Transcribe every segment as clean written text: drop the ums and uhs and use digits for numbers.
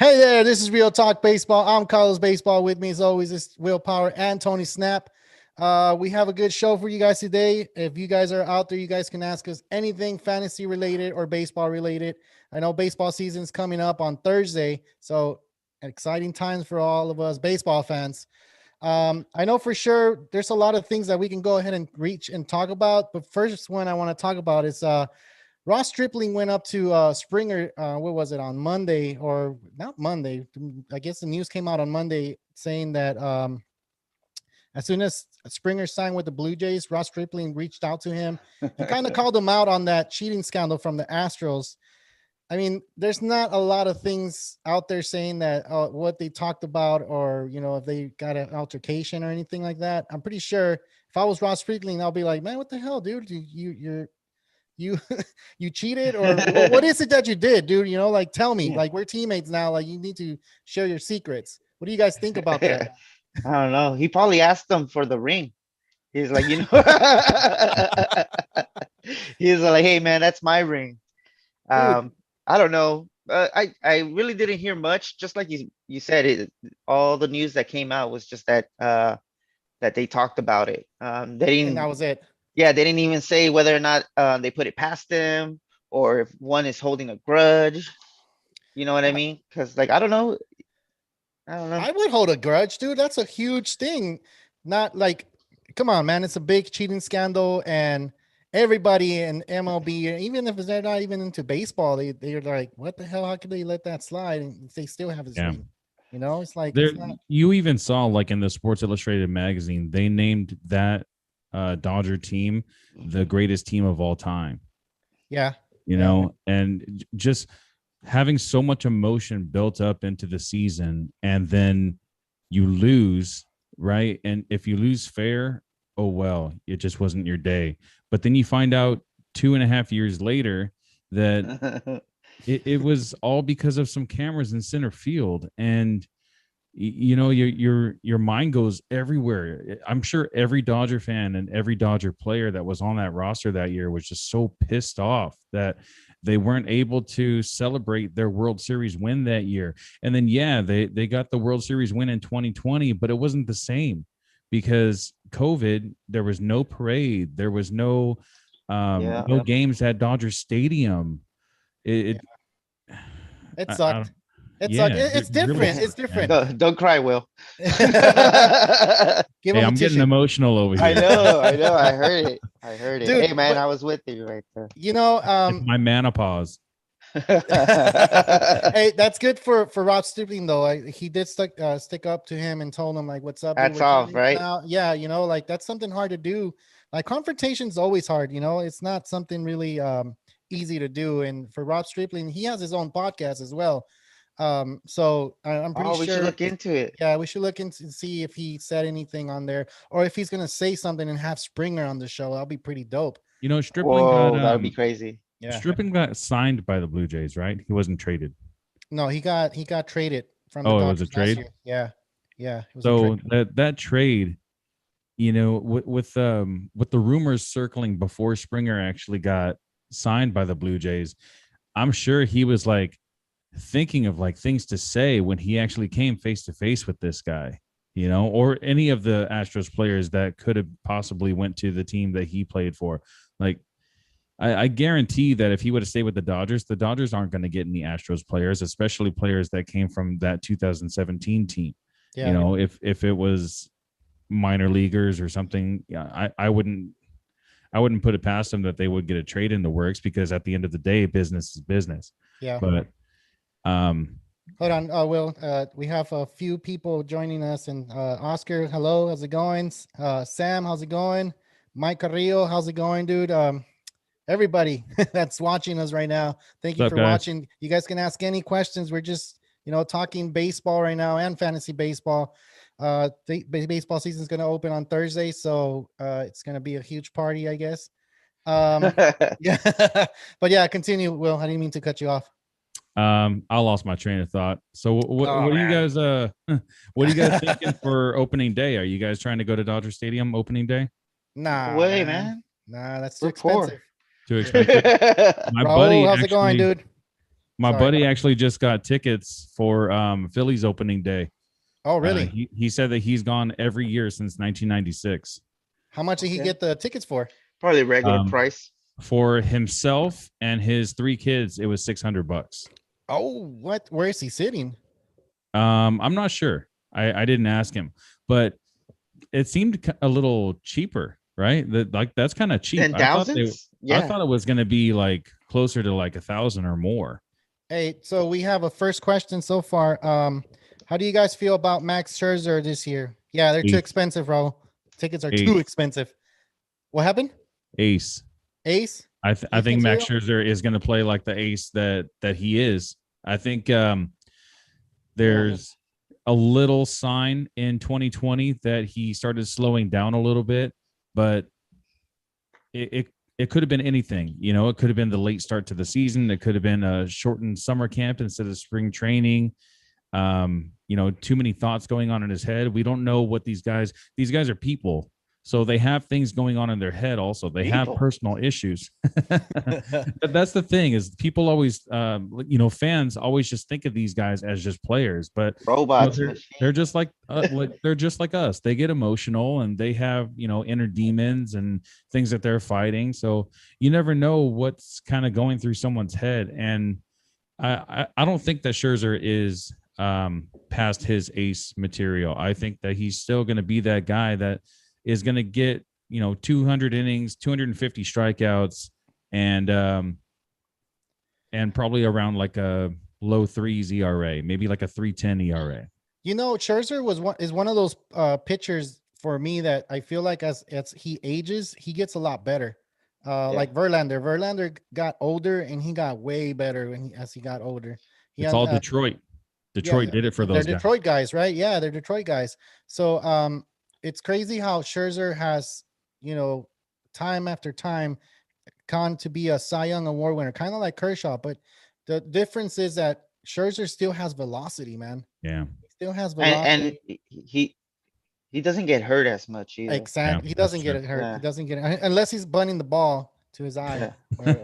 Hey there, this is Real Talk Baseball. I'm Carlos Baseball. With me, as always, is Will Power and Tony Snap. We have a good show for you guys today. If you guys are out there, you guys can ask us anything fantasy related or baseball related. I know baseball season's coming up on Thursday, so exciting times for all of us baseball fans. I know for sure there's a lot of things that we can go ahead and reach and talk about, but first one I want to talk about is Ross Stripling went up to Springer. What was it on Monday or not Monday? I guess the news came out on Monday saying that as soon as Springer signed with the Blue Jays, Ross Stripling reached out to him and kind of called him out on that cheating scandal from the Astros. I mean, there's not a lot of things out there saying that what they talked about, or if they got an altercation or anything like that. I'm pretty sure if I was Ross Stripling, I'll be like, man, what the hell, dude? You you cheated, or what is it that you did, dude? Like, tell me. Like, we're teammates now. Like, you need to share your secrets. What do you guys think about that? I don't know. He probably asked them for the ring. He's like, he's like, hey man, that's my ring. Dude, I don't know. I really didn't hear much. Just like you said, all the news that came out was just that they talked about it. They and that didn't. was it. Yeah, they didn't even say whether or not they put it past them, or if one is holding a grudge. You know what I I, mean? Because like I don't know. I don't know. I would hold a grudge, dude. That's a huge thing. Not like, come on, man. It's a big cheating scandal, and everybody in MLB, even if they're not even into baseball, they're like, what the hell? How could they let that slide? And they still have his Yeah. ring. It's like, There, it's not. you even saw like in the Sports Illustrated magazine, they named that Dodger team the greatest team of all time. Yeah. And just having so much emotion built up into the season, and then you lose, right? And if you lose fair, oh well, it just wasn't your day. But then you find out 2.5 years later that it was all because of some cameras in center field. And your mind goes everywhere. I'm sure every Dodger fan and every Dodger player that was on that roster that year was just so pissed off that they weren't able to celebrate their World Series win that year. And then they got the World Series win in 2020, but it wasn't the same because COVID. There was no parade, there was no Yeah. no games at Dodger Stadium. It It I sucked. It sucked. yeah, It's it really different. It's sucked, different. man. Don't cry, Will. Give Hey, him a I'm getting tissue. emotional over I here. know, I know. I heard it. I heard it. Hey, Dude, man, but I was with you right there. you know, It's um, my menopause. hey, that's good for Rob Stripling though. He did stick up to him and told him like, "What's up, dude? That's We're off, teammates right? now." Yeah, like that's something hard to do. Like confrontation's always hard. It's not something really easy to do. And for Rob Stripling, he has his own podcast as well. So I'm pretty Oh, we should sure. look into it. Yeah, we should look into and see if he said anything on there, or if he's gonna say something and have Springer on the show. That'll be pretty dope. Stripling got Whoa, that would be crazy. Yeah. Stripling got signed by the Blue Jays, right? He wasn't traded. No, he got traded from the Oh, it was a Dodgers last trade. year. Yeah. Yeah, it was a trade. So that trade, with the rumors circling before Springer actually got signed by the Blue Jays, I'm sure he was like thinking of like things to say when he actually came face to face with this guy, or any of the Astros players that could have possibly went to the team that he played for. Like, I guarantee that if he would have stayed with the Dodgers aren't going to get any Astros players, especially players that came from that 2017 team. Yeah. If it was minor leaguers or something, yeah, I wouldn't put it past them that they would get a trade in the works, because at the end of the day, business is business. Yeah. But Hold on, Will. We have a few people joining us, and Oscar, hello, how's it going? Sam, how's it going? Mike Carrillo, how's it going, dude? Everybody that's watching us right now, thank you what's up, for guys? watching. You guys can ask any questions. We're just talking baseball right now and fantasy baseball. The baseball season is going to open on Thursday, so it's going to be a huge party, I guess. Yeah. But yeah, continue, Will. I didn't mean to cut you off. I lost my train of thought. So Oh what are you man. guys what are you guys thinking for opening day? Are you guys trying to go to Dodger Stadium opening day? No Nah, way, man. man. Nah, that's too We're poor. expensive. Too expensive? My Raul, buddy how's it going, actually dude? My Sorry. buddy actually just got tickets for Phillies opening day. Oh, really? He said that he's gone every year since 1996. How much did he Okay. get the tickets for? Probably regular price. For himself and his 3 kids, it was $600. Oh, what? Where is he sitting? I'm not sure. I didn't ask him, but it seemed a little cheaper, right? That's kind of cheap. And thousands? I thought it was going to be like closer to like 1,000 or more. Hey, so we have a first question so far. How do you guys feel about Max Scherzer this year? Yeah, they're too expensive, Raul. Tickets are too expensive. What happened? Ace. I think Max Scherzer is going to play like the ace that he is. I think there's a little sign in 2020 that he started slowing down a little bit, but it could have been anything. You know, it could have been the late start to the season. It could have been a shortened summer camp instead of spring training. You know, too many thoughts going on in his head. We don't know what these guys are people. So they have things going on in their head also. They have personal issues. But that's the thing is people always, fans always just think of these guys as just players. But robots, they're just like they're just like us. They get emotional and they have, inner demons and things that they're fighting. So you never know what's kind of going through someone's head. And I don't think that Scherzer is past his ace material. I think that he's still going to be that guy that is going to get 200 innings, 250 strikeouts, and probably around like a low 3s ERA, maybe like a 3.10 ERA. Scherzer is one of those pitchers for me that I feel like as he ages, he gets a lot better. Like Verlander. Verlander got older and he got way better as he got older. It's all Detroit. Detroit did it for those guys. Detroit guys, right? Yeah, they're Detroit guys. So it's crazy how Scherzer has, time after time gone to be a Cy Young Award winner, kind of like Kershaw. But the difference is that Scherzer still has velocity, man. Yeah. He still has velocity. And he doesn't get hurt as much either. Exactly. He doesn't get it hurt. Yeah. He doesn't get it unless he's bunting the ball to his eye. Yeah.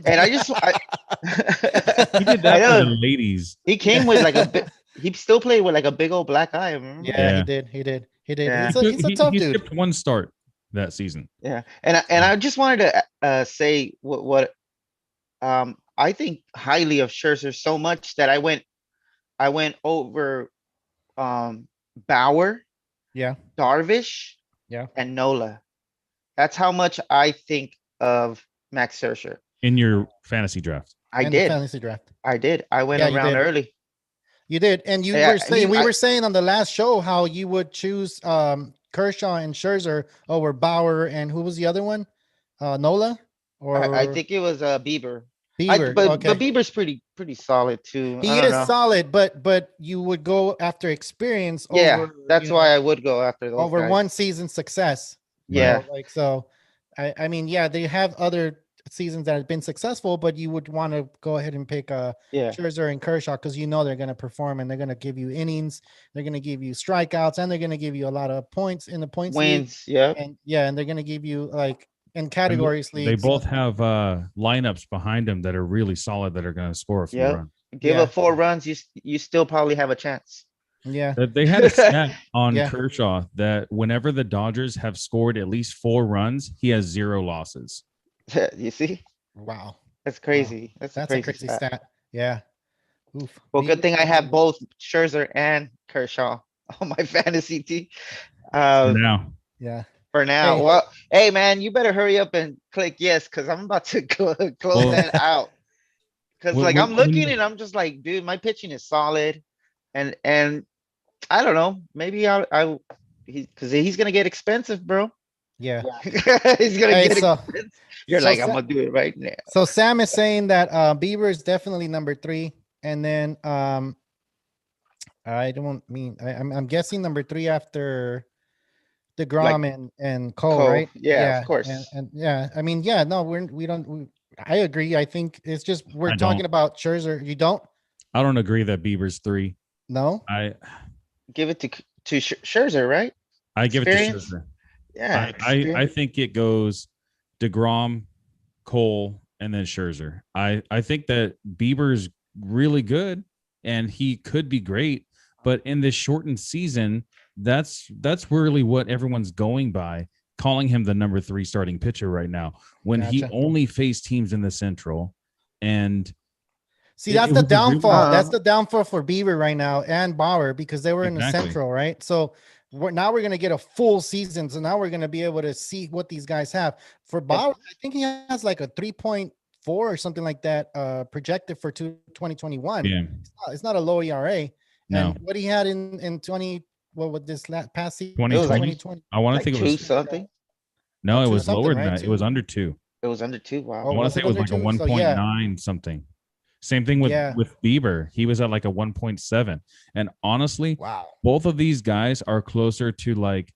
and I just he did that for the ladies. He came with like he still played with like a big old black eye. Remember? Yeah, he did. Yeah. He's a tough dude. He skipped one start that season. Yeah, and I just wanted to say what I think highly of Scherzer so much that I went over Bauer, Darvish, and Nola. That's how much I think of Max Scherzer in your fantasy draft. I did. I went around early. You did, and we were saying on the last show how you would choose Kershaw and Scherzer over Bauer, and who was the other one? Nola, or I think it was Bieber. But Bieber's pretty solid too. He is solid, but you would go after experience. That's why I would go after those over guys. One season success. Yeah, I mean, they have other seasons that have been successful, but you would want to go ahead and pick Scherzer and Kershaw because they're going to perform and they're going to give you innings, they're going to give you strikeouts, and they're going to give you a lot of points in the points wins. And they're going to give you in categories leagues. They both have lineups behind them that are really solid that are going to score a few runs. Give up 4 runs, you still probably have a chance. Yeah, they had a stat on Kershaw that whenever the Dodgers have scored at least 4 runs, he has 0 losses. You see? Wow. That's crazy. Wow. That's a crazy stat. Yeah. Oof. Well, good thing I have both Scherzer and Kershaw on my fantasy team. For now. Yeah. For now. Hey. Well, hey man, you better hurry up and click yes, because I'm about to close that out. Because I'm looking and I'm just like, dude, my pitching is solid. And I don't know, maybe because he's gonna get expensive, bro. Yeah. He's gonna get expensive. You're I'm gonna do it right now. So Sam is saying that Bieber is definitely number 3, and then I don't mean I'm guessing number 3 after DeGrom and Cole, right? Yeah, of course. And I mean, I agree. I think it's just we're talking about Scherzer. You don't? I don't agree that Bieber's 3. No, I give it to Scherzer, right? I give it to Scherzer. Yeah, I think it goes DeGrom, Cole, and then Scherzer. I think that Bieber's really good and he could be great, but in this shortened season, that's really what everyone's going by, calling him the number 3 starting pitcher right now when he Gotcha. only faced teams in the Central. And See, that's the was a really- downfall. That's the downfall for Bieber right now and Bauer because they were in the Exactly. Central, right? So now we're going to get a full season. So now we're going to be able to see what these guys have. For Bauer, I think he has like a 3.4 or something like that projected for 2021. Yeah. It's not a low ERA. No. And what he had in 20, what was this past season? 2020. I want to like think it two was something. No, it two was something, lower than right? that. It was under 2. It was under 2. Wow. I want to say it was like a 1.9 something. Same thing with Bieber. He was at like a 1.7. And honestly, both of these guys are closer to like,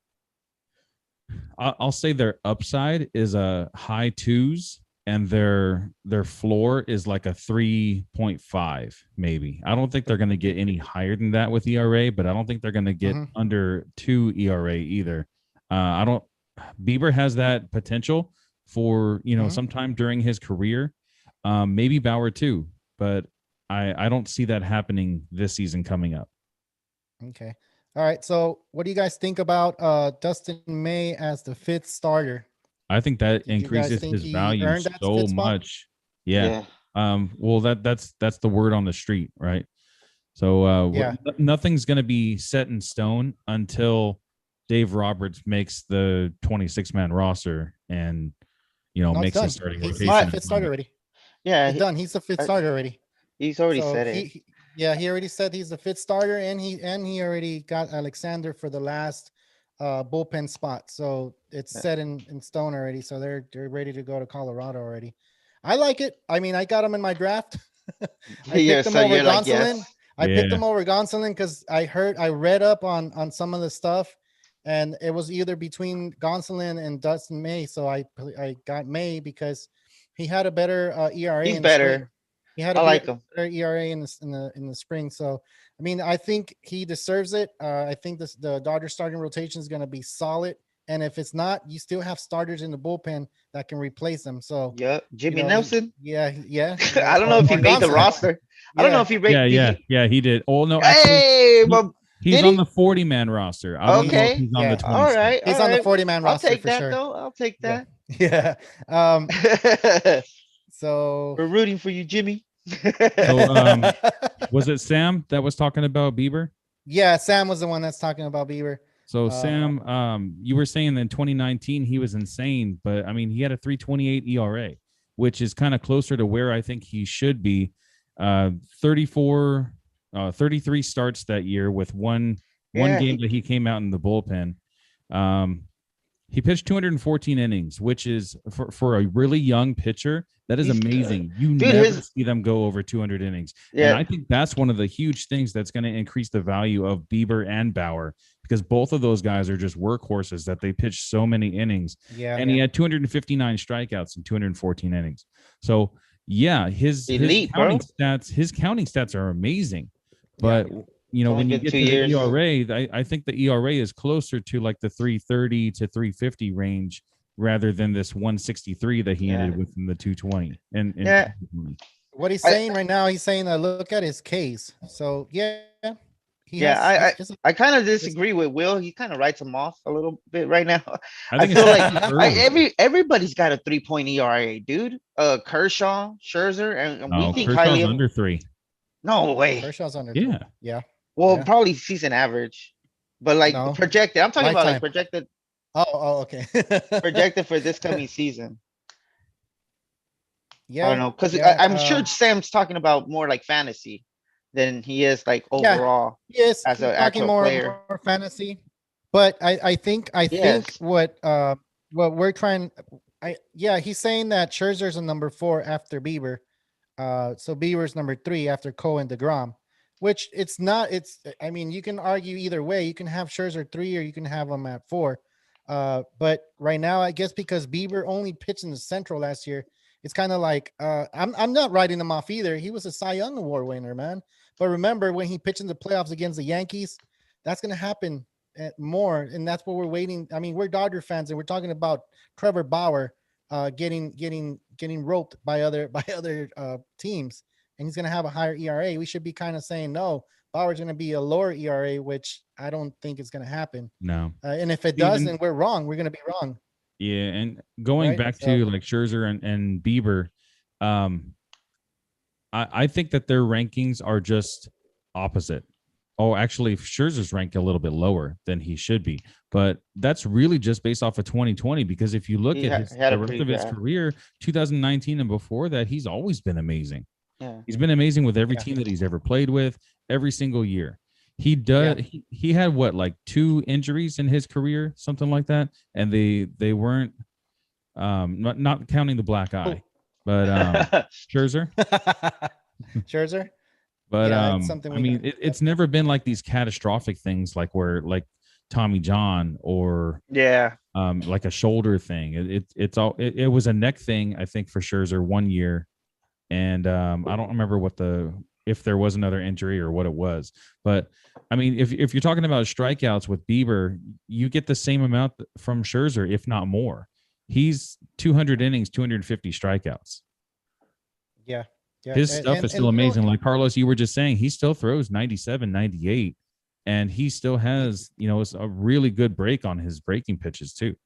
I'll say their upside is a high 2s and their floor is like a 3.5 maybe. I don't think they're going to get any higher than that with ERA, but I don't think they're going to get under 2 ERA either. Bieber has that potential for, sometime during his career. Maybe Bauer too, but I don't see that happening this season coming up. Okay. All right. So what do you guys think about Dustin May as the 5th starter? I think that increases his value so much. Yeah. Well, that's the word on the street, right? So nothing's going to be set in stone until Dave Roberts makes the 26-man roster and makes a starting rotation. He's the 5th starter already. Yeah, he's done. He's the 5th starter already. He's already said it. He already said he's the 5th starter, and he already got Alexander for the last bullpen spot. So it's set in stone already. So they're ready to go to Colorado already. I like it. I mean, I got him in my draft. I picked him over Gonsolin. I picked him over Gonsolin because I read up on some of the stuff, and it was either between Gonsolin and Dustin May. So I got May because he had a better ERA. He's better. He had a better ERA in the spring. So I mean, I think he deserves it. I think the Dodgers starting rotation is going to be solid. And if it's not, you still have starters in the bullpen that can replace them. So Jimmy Nelson. Yeah. I don't know if he made the roster. I don't know if he ranked. Yeah, he did. Oh no, hey, he's on the 40-man roster. I don't know if he's on the 20. All right, he's on the 40-man roster. I'll take for that sure. though. I'll take that. Yeah. So we're rooting for you, Jimmy. So, was it Sam that was talking about Bieber? Yeah, Sam was the one that's talking about Bieber. So Sam, you were saying that in 2019 he was insane, but I mean he had a 3.28 ERA, which is kind of closer to where I think he should be. 33 starts that year with one game that he came out in the bullpen. He pitched 214 innings, which is for a really young pitcher. That is amazing. You never see them go over 200 innings. Yeah. And I think that's one of the huge things that's going to increase the value of Bieber and Bauer, because both of those guys are just workhorses that they pitch so many innings. Yeah. And he had 259 strikeouts in 214 innings. So his counting stats are amazing. But when you get to the ERA, I think the ERA is closer to like the 330 to 350 range rather than this 163 that he ended with in the 220. And what he's saying right now, he's saying look at his case. So I kind of disagree with Will. He kind of writes him off a little bit right now. I feel like everybody's got a 3-point ERA, dude. Kershaw, Charzer, and we think Kershaw's highly under 3. No way. Kershaw's under 3. Yeah. Well, probably season average, but projected. I'm talking about like projected. Oh, okay. Projected for this coming season. Yeah, I don't know, because I'm sure Sam's talking about more like fantasy than he is like overall. Yes, as an talking actual player. More fantasy. But I think what we're trying. He's saying that Scherzer's a number 4 after Bieber. So Bieber's number 3 after Cole and DeGrom. Which it's not. I mean, you can argue either way. You can have Scherzer 3 or you can have him at 4. But right now, I guess because Bieber only pitched in the Central last year, it's kind of like I'm not writing him off either. He was a Cy Young Award winner, man. But remember when he pitched in the playoffs against the Yankees, that's going to happen more, and that's what we're waiting. I mean, we're Dodger fans, and we're talking about Trevor Bauer getting roped by other teams. and he's going to have a higher ERA. We should be kind of saying, no, Bauer's going to be a lower ERA, which I don't think is going to happen. No. And if it does, then we're wrong. We're going to be wrong. Yeah. And going back to like Scherzer and Bieber, I think that their rankings are just opposite. Oh, actually, Scherzer's ranked a little bit lower than he should be, but that's really just based off of 2020. Because if you look at the rest of his career, 2019 and before that, he's always been amazing. Yeah. He's been amazing with every team that he's ever played with, every single year. He does. Yeah. He had what, like 2 injuries in his career, something like that, and they weren't not counting the black eye, but Scherzer. Scherzer. But I mean, it's never been like these catastrophic things, like where like Tommy John or like a shoulder thing. It was a neck thing, I think, for Scherzer 1 year, and I don't remember if there was another injury or what it was. But I mean, if you're talking about strikeouts with Bieber, you get the same amount from Scherzer, if not more. He's 200 innings, 250 strikeouts. Yeah. Yeah. His stuff is still amazing. Like Carlos, you were just saying, he still throws 97, 98, and he still has, a really good break on his breaking pitches too.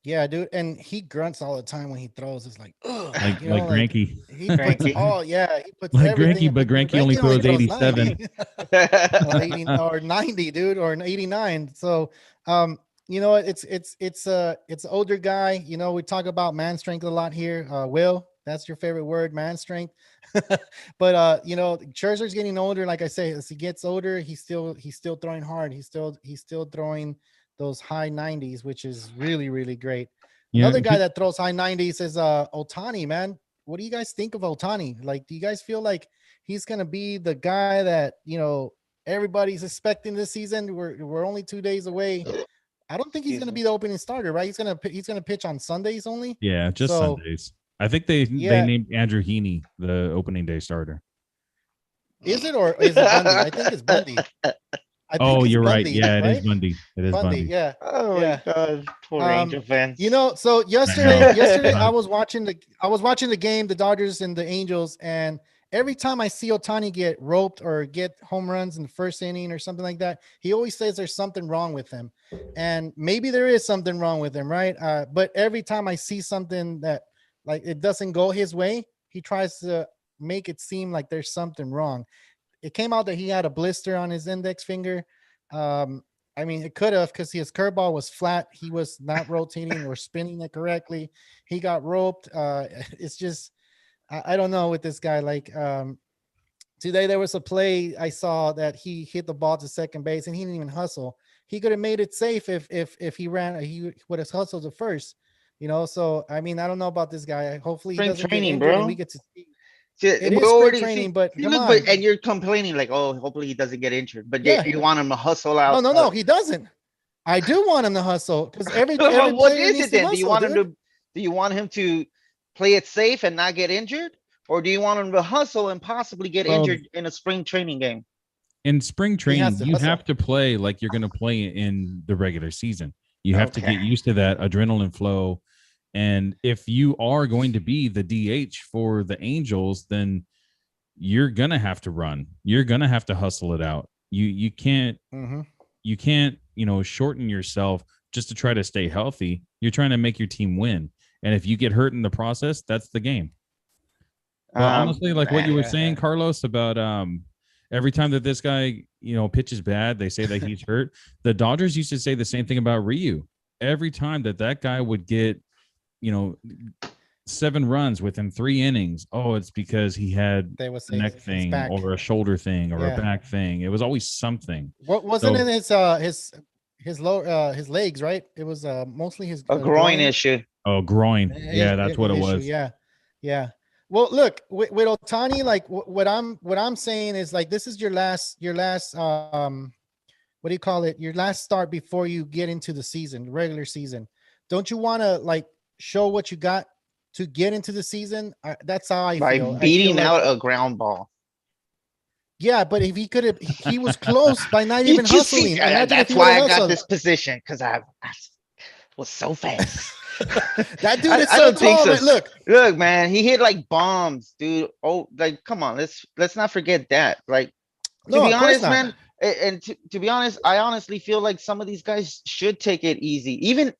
Yeah, dude. And he grunts all the time when he throws. It's like, ugh, like Greinke. He puts, he puts like Greinke, but Greinke only throws 87. 80 or 90, dude, or 89. So, it's an older guy. We talk about man strength a lot here. Will, that's your favorite word, man strength. But Scherzer's getting older. Like I say, as he gets older, he's still throwing hard. He's still throwing those high 90s, which is really, really great. Another guy that throws high 90s is Ohtani, man. What do you guys think of Ohtani? Like, do you guys feel like he's gonna be the guy that everybody's expecting this season? We're only 2 days away. I don't think he's gonna be the opening starter, right? He's gonna pitch on Sundays only. Yeah, just Sundays. I think they named Andrew Heaney the opening day starter. Is it, or is it Bundy? I think it's Bundy. You're right. Yeah, it is Bundy. It is Bundy. Yeah. Oh my God, poor Angel fans. So yesterday I was watching the game, the Dodgers and the Angels, and every time I see Ohtani get roped or get home runs in the first inning or something like that, he always says there's something wrong with him, and maybe there is something wrong with him, right? But every time I see something that like it doesn't go his way, he tries to make it seem like there's something wrong. It came out that he had a blister on his index finger. I mean, it could have, because his curveball was flat. He was not rotating or spinning it correctly. He got roped. It's just, I don't know with this guy. Like today, there was a play I saw that he hit the ball to second base and he didn't even hustle. He could have made it safe if he ran. He would have hustled to first. So I mean, I don't know about this guy. Hopefully, he doesn't get injured, and we get to see. It is spring training, but come on. And you're complaining like, oh, hopefully he doesn't get injured, but you want him to hustle out. No, he doesn't. I do want him to hustle because every what is it then? Do you want him to play it safe and not get injured, or do you want him to hustle and possibly get injured in a spring training game? In spring training, you have to play like you're going to play in the regular season. You have to get used to that adrenaline flow. And if you are going to be the DH for the Angels, then you're going to have to run. You're going to have to hustle it out. You can't, shorten yourself just to try to stay healthy. You're trying to make your team win. And if you get hurt in the process, that's the game. But honestly, like what you were saying, Carlos, about every time that this guy, pitches bad, they say that he's hurt. The Dodgers used to say the same thing about Ryu. Every time that guy would get 7 runs within 3 innings. Oh, it's because he had a neck thing or a shoulder thing or a back thing. It was always something. What wasn't it his legs, right? It was mostly his groin issue. Oh, groin. Yeah, that's what it was. Yeah. Well, look, with Ohtani, like what I'm saying is like this is your last what do you call it? Your last start before you get into the season, regular season. Don't you want to like show what you got to get into the season? That's how I feel. By beating out a ground ball. Yeah, but if he could have, he was close by not even hustling. That's why I got this position, because I was so fast. That dude is I so don't think tall. so. Man. Look, man, he hit like bombs, dude. Oh, like, come on, let's not forget that. Like, to No, be of course honest, not. man, and to be honest, I honestly feel like some of these guys should take it easy, even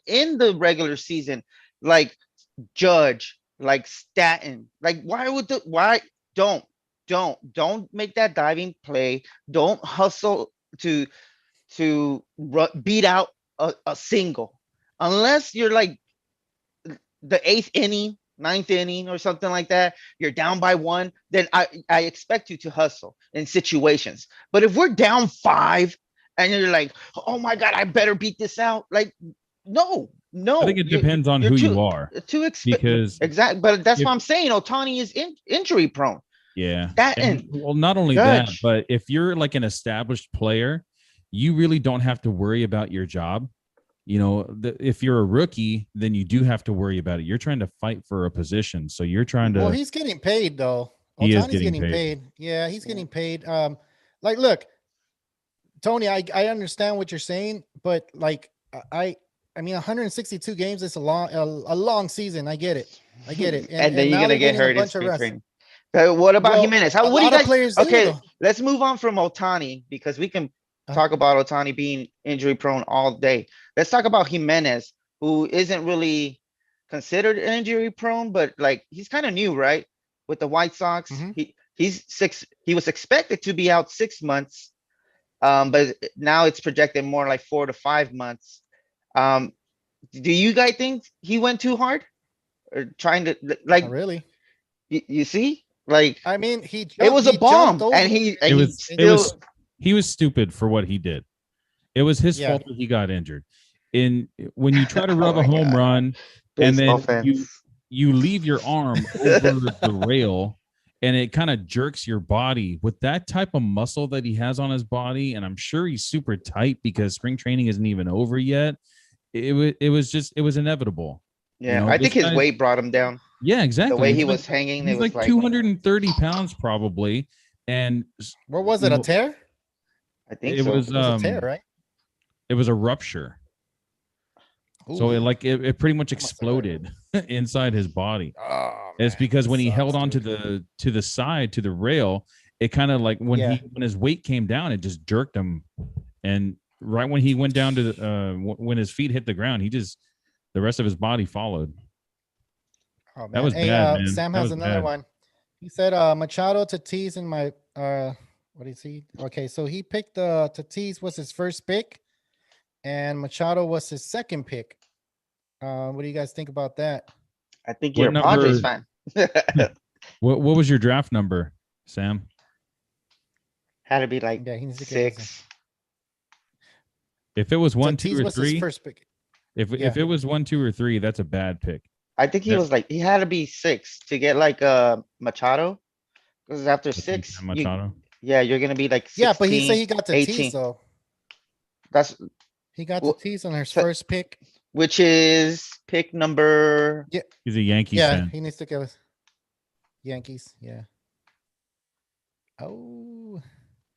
in the regular season, like Judge, like Staten, like why don't make that diving play. Don't hustle to beat out a single, unless you're like the eighth inning, ninth inning, or something like that. You're down by one, then I expect you to hustle in situations. But if we're down 5 and you're like, oh my god, I better beat this out, like, no, I think it depends on you're who you are, because exactly. But that's if what I'm saying. Otani is injury prone. yeah, That and and well, not only that, Judge. but if you're like an established player, you really don't have to worry about your job. You know, if you're a rookie, then you do have to worry about it. You're trying to fight for a position, so you're trying to. Well, he's getting paid though. He is Otani's getting paid. Yeah, he's getting paid. Like, look, Tony, I understand what you're saying, but like, I mean, 162 games is a long season. I get it. And then you're now gonna they're get getting a hurt in bunch of spring rest. training. What about Well, Jimenez? a What do you lot of guys? players do, Okay, though. let's move on from Otani, because we can Uh, talk about Otani being injury prone all day. Let's talk about Jimenez, who isn't really considered injury prone, but like, he's kind of new, right? With the White Sox, Mhm. he was expected to be out 6 months, but now it's projected more like 4 to 5 months. Um, do you guys think he went too hard, or trying to Not like, really. you see, like, I mean, it was a he jumped bomb, over. and he It was still. he was stupid for what he did. It was his Yeah. fault that he got injured. When you try to Oh rub a my home God. run and Baseball then fans. you leave your arm over the rail and it kind of jerks your body with that type of muscle that he has on his body, and I'm sure he's super tight because spring training isn't even over yet. It was inevitable. Yeah, I This think his guy's weight brought him down. yeah, The exactly. way he was hanging, it He's was like like, 230 pounds probably, and What was you it? A know, tear? I think it so. was It was a tear, right? it was a rupture. So Ooh. it pretty much That must have hurt. exploded inside his body. Oh, It's man, because that when he sucks, held on dude. to the side, to the rail, it kind of like when Yeah. when his weight came down, it just jerked him. And right when he went down to when his feet hit the ground, the rest of his body followed. Oh, man. That was Hey, bad, man. Sam That has was another bad. one. He said Machado, Tatis, and my what is he? Okay, so he picked Tatis was his first pick, and Machado was his second pick. What do you guys think about that? I think What you're a Padres number? fan. What was your draft number, Sam? Had to be like Yeah, he needs to get his 6. If it was 1, 2, Tatis or was his 3, first pick. if Yeah. it was 1, 2, or 3, that's a bad pick. I think he Yeah. was like, he had to be 6 to get like Machado. Because after 6, Machado. you're gonna be like 16, Yeah, but he said he got Tatis 18. though. That's He got Well, Tatis on his so- first pick. which is pick number. He's a Yankees Yeah, fan. he needs to go with Yankees. Yeah. Oh,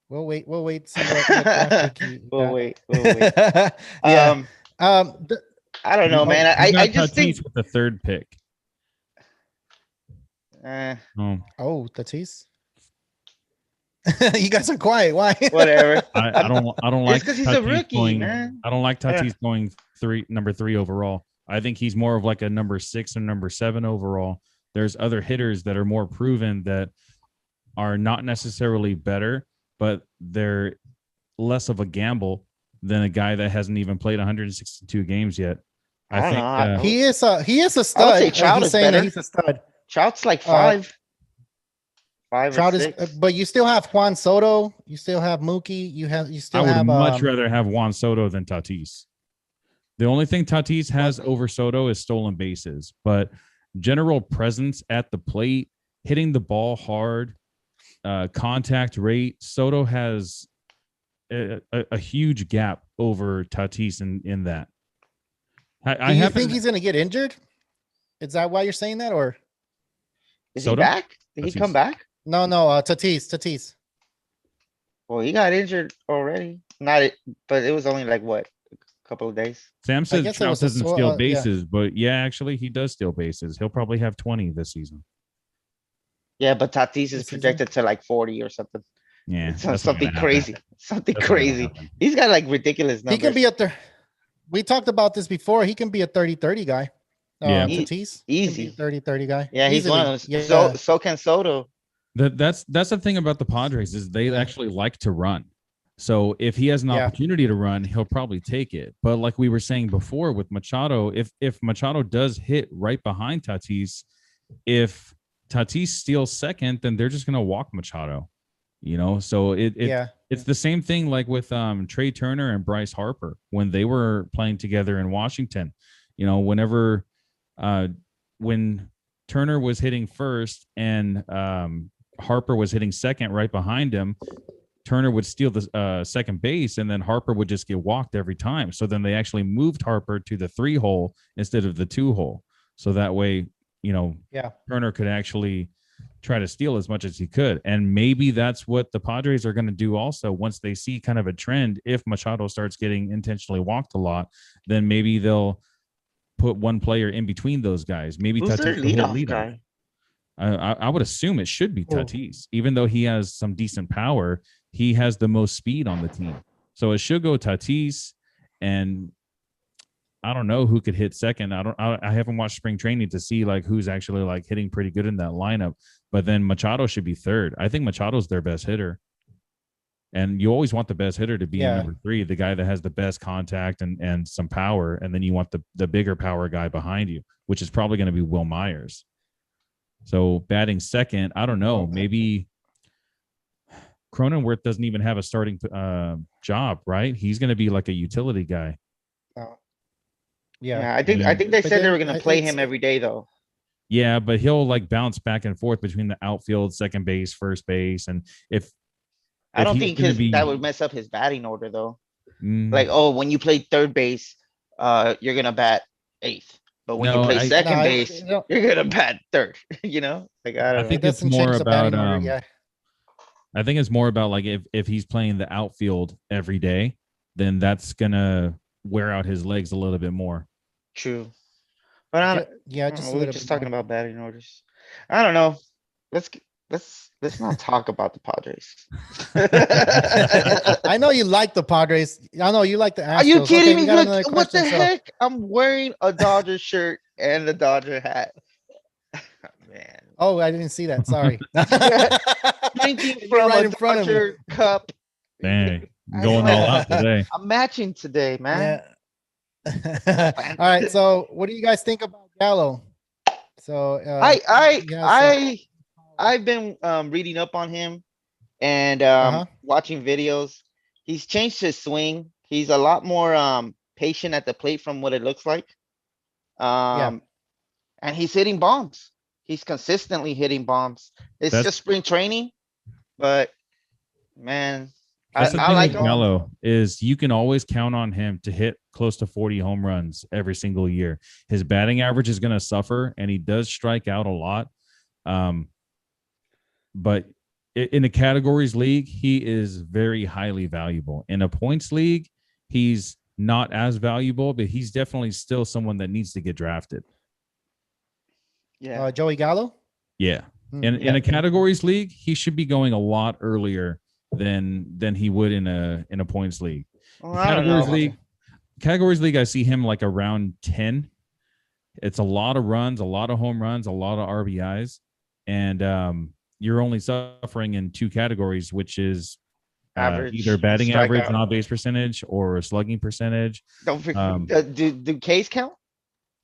we'll wait. We'll wait. See what draft pick he We'll got. wait. We'll wait. Yeah. Um, I don't know, man. He got I just think. Tatis with the third pick. Oh, Oh, Tatis. You guys are quiet. Why? whatever. I don't It's like because he's a Tatis rookie, going, man. I don't like Tatis going number 3 overall. I think he's more of like a number 6 or number 7 overall. There's other hitters that are more proven that are not necessarily better, but they're less of a gamble than a guy that hasn't even played 162 games yet. I don't know. He is a stud. I would say Trout He's is saying that better. he's a stud. Trout's like 5. 5 Trout or is, 6. but you still have Juan Soto. You still have Mookie. You I still would have much rather have Juan Soto than Tatis. The only thing Tatis has over Soto is stolen bases, but general presence at the plate, hitting the ball hard, contact rate, Soto has a huge gap over Tatis in that. Do you think he's going to get injured? Is that why you're saying that, or Is Soto? he back? Did he Tatis. come back? no? Tatis. Well, he got injured already. Not it, but it was only like what, a couple of days. Sam says guess it Trout was a doesn't steal bases, but yeah, actually he does steal bases. He'll probably have 20 this season. Yeah, but Tatis is This season? projected to like 40 or something. Yeah, It's that's not something gonna happen. crazy. Something That's not gonna crazy. happen. He's got like ridiculous He numbers. can be a we talked about this before. He can be a 30-30 guy. Yeah. Tatis. Easy. 30-30 guy. Yeah, he's one of Easily. them. Yeah. So can Soto. That's the thing about the Padres is they actually like to run. So if he has an opportunity to run, he'll probably take it. But like we were saying before with Machado, if Machado does hit right behind Tatis, if Tatis steals second, then they're just gonna walk Machado. So it's the same thing like with Trey Turner and Bryce Harper when they were playing together in Washington. Whenever when Turner was hitting first and Harper was hitting second right behind him, Turner would steal the second base, and then Harper would just get walked every time. So then they actually moved Harper to the 3-hole instead of the 2-hole. So that way, Turner could actually try to steal as much as he could. And maybe that's what the Padres are going to do also once they see kind of a trend. If Machado starts getting intentionally walked a lot, then maybe they'll put one player in between those guys. Maybe Who's their Tatis leadoff guy? I would assume it should be Tatis. Even though he has some decent power, he has the most speed on the team. So it should go Tatis, and I don't know who could hit second. I haven't watched spring training to see like who's actually like hitting pretty good in that lineup. But then Machado should be third. I think Machado's their best hitter. And you always want the best hitter to be in number 3, the guy that has the best contact and some power. And then you want the bigger power guy behind you, which is probably going to be Will Myers. So batting second, I don't know. Maybe Cronenworth doesn't even have a starting job, right? He's going to be like a utility guy. Yeah, I think they said they were going to play him every day though. Yeah, but he'll like bounce back and forth between the outfield, second base, first base, and I don't think that would mess up his batting order though. Like, when you play third base, you're gonna bat 8th, but when you play second base, you're gonna bat 3rd. Like I think it's more about I think it's more about like if he's playing the outfield every day, then that's gonna wear out his legs a little bit more. True, but we're just talking about batting orders. I don't know. Let's not talk about the Padres. I know you like the Padres. I know you like the Astros. Are you kidding me? Look, what the heck? I'm wearing a Dodger shirt and a Dodger hat. Man. Oh, I didn't see that. Sorry. Drinking from right a Dodger cup. Dang, going all out today. I'm matching today, man. Yeah. All right. So, what do you guys think about Gallo? So, I've been reading up on him and watching videos. He's changed his swing. He's a lot more patient at the plate from what it looks like. And he's hitting bombs. He's consistently hitting bombs. It's just spring training, but man, that's the I thing like with Gallo is you can always count on him to hit close to 40 home runs every single year. His batting average is going to suffer, and he does strike out a lot. But in a categories league, he is very highly valuable. In a points league, he's not as valuable, but he's definitely still someone that needs to get drafted. Yeah. Joey Gallo? Yeah. In a categories league, he should be going a lot earlier than he would in a points league. Well, Categories league, I see him like around 10. It's a lot of runs, a lot of home runs, a lot of RBIs, and you're only suffering in 2 categories, which is either batting average, on base percentage, or slugging percentage. Don't forget, do Ks count?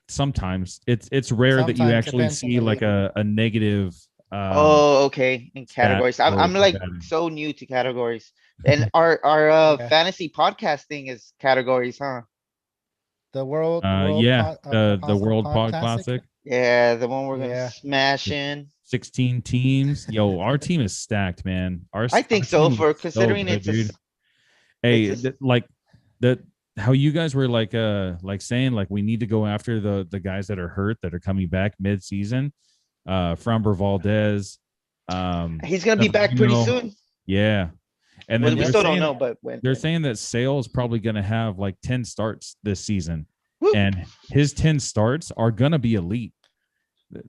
Sometimes it's rare that you actually see like a negative. Okay. In categories, I'm like so new to categories, and our fantasy podcasting is categories, huh? The World the World Pod Classic. Yeah, the one we're gonna smash in. 16 teams. Yo, our team is stacked, man. I think so, for considering it's how you guys were like saying like we need to go after the guys that are hurt that are coming back mid-season. Framber Valdez. He's gonna be back pretty soon. Yeah. And Well, then we they're still don't saying know, but when they're saying that Sale is probably going to have like 10 starts this season, Woo. and his 10 starts are going to be elite.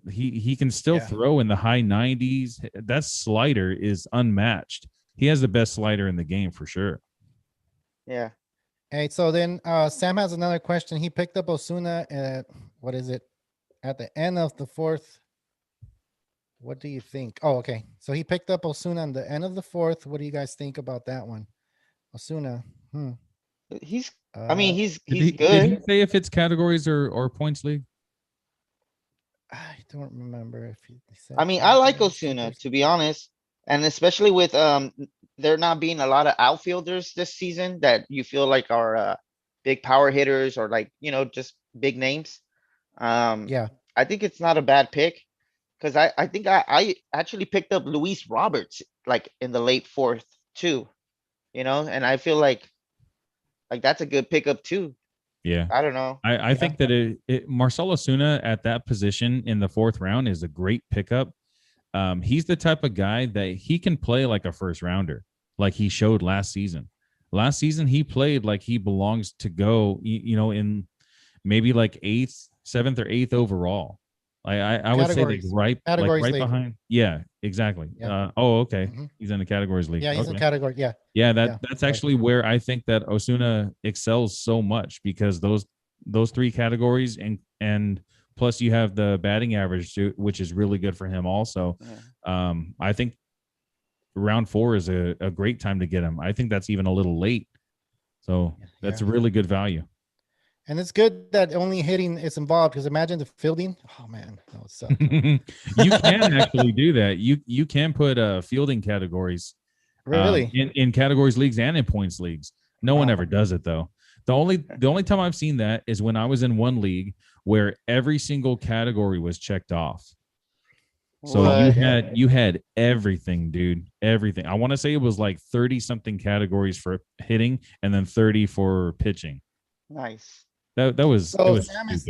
He can still throw in the high 90s. That slider is unmatched. He has the best slider in the game for sure. Yeah. Hey, so then Sam has another question. He picked up Osuna at what is it? At the end of the fourth. What do you think? Oh, okay. So he picked up Osuna on the end of the fourth. What do you guys think about that one? Osuna. He's I mean, he's Did he good. say if it's categories or points league? I don't remember if he said. I mean, I like categories, Osuna, keepers. to be honest. And especially with there not being a lot of outfielders this season that you feel like are big power hitters or like, just big names. Yeah. I think it's not a bad pick. Cause I think I actually picked up Luis Roberts like in the late fourth too, and I feel like that's a good pickup too. Yeah. I don't know. I think that Marcell Osuna at that position in the fourth round is a great pickup. He's the type of guy that he can play like a first rounder, like he showed last season. Last season, he played like he belongs to go, in maybe like seventh or eighth overall. I would say like right league. behind. Yeah, exactly. Yeah. Okay. He's in the categories league. Yeah, he's in category. Yeah. Yeah, that's actually where I think that Osuna excels so much, because those three categories and plus you have the batting average, which is really good for him also. Yeah. I think round 4 is a great time to get him. I think that's even a little late. So that's a really good value. And it's good that only hitting is involved, because imagine the fielding. Oh man, that would suck. You can actually do that. You can put fielding categories really in categories leagues and in points leagues. No one ever does it though. The only time I've seen that is when I was in one league where every single category was checked off. So you had everything, dude. Everything. I want to say it was like 30 something categories for hitting and then 30 for pitching. Nice. That was so it was Sam is,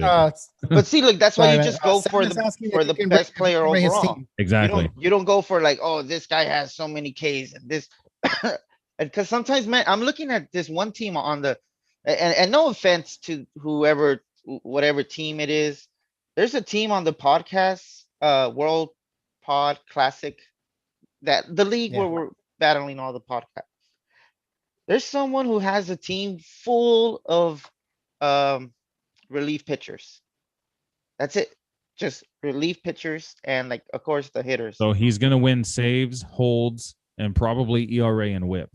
but see, look, that's why you just go Sam for is the best player overall. Exactly. You don't go for like, oh, this guy has so many Ks and this, because sometimes, man, I'm looking at this one team on the, and no offense to whatever team it is, there's a team on the podcast, World Pod Classic, that the league where we're battling all the podcasts. There's someone who has a team full of relief pitchers. That's it. Just relief pitchers and like, of course, the hitters. So he's going to win saves, holds, and probably ERA and WHIP.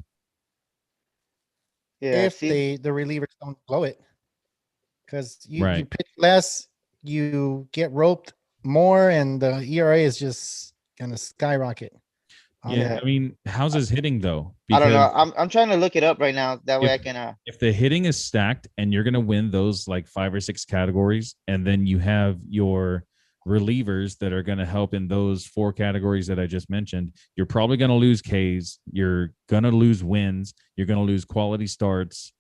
Yeah, if the relievers don't blow it, because you Right. pitch less, you get roped more, and the ERA is just gonna skyrocket. Yeah, I mean, how's his hitting though? I don't know. I'm trying to look it up right now. That way I can. If the hitting is stacked and you're going to win those like 5 or 6 categories, and then you have your relievers that are going to help in those 4 categories that I just mentioned, you're probably going to lose Ks. You're going to lose wins. You're going to lose quality starts.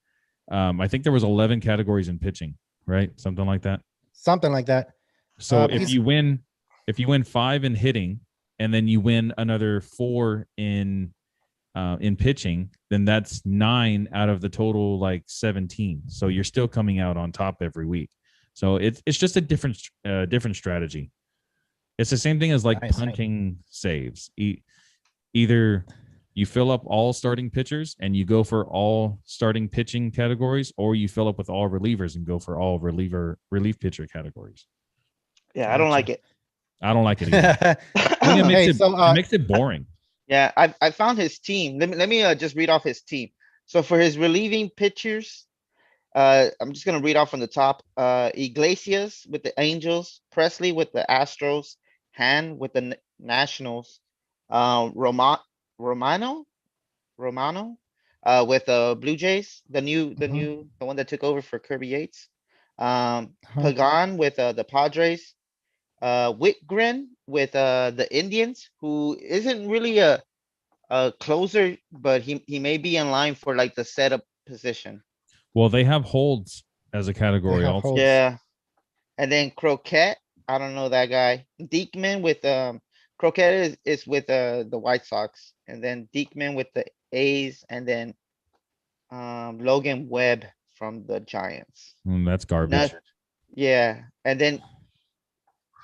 I think there was 11 categories in pitching, right? Something like that. Something like that. So if you win 5 in hitting, and then you win another 4 in pitching, then that's 9 out of the total like 17. So you're still coming out on top every week. So it's just a different strategy. It's the same thing as like punting saves. Either you fill up all starting pitchers and you go for all starting pitching categories, or you fill up with all relievers and go for all relief pitcher categories. Yeah, I don't like it. I don't like it either. It makes it boring. Yeah, I found his team. Let me just read off his team. So for his relieving pitchers, I'm just gonna read off from the top. Iglesias with the Angels, Presley with the Astros, Han with the Nationals, Romano with the Blue Jays, the one that took over for Kirby Yates. Pagan with the Padres. Whitgren with the Indians, who isn't really a closer, but he may be in line for like the setup position. Well, they have holds as a category also. Yeah. And then Croquette, I don't know that guy. Diekman with Croquette is with the White Sox, and then Diekman with the A's, and then Logan Webb from the Giants. That's garbage. Yeah, and then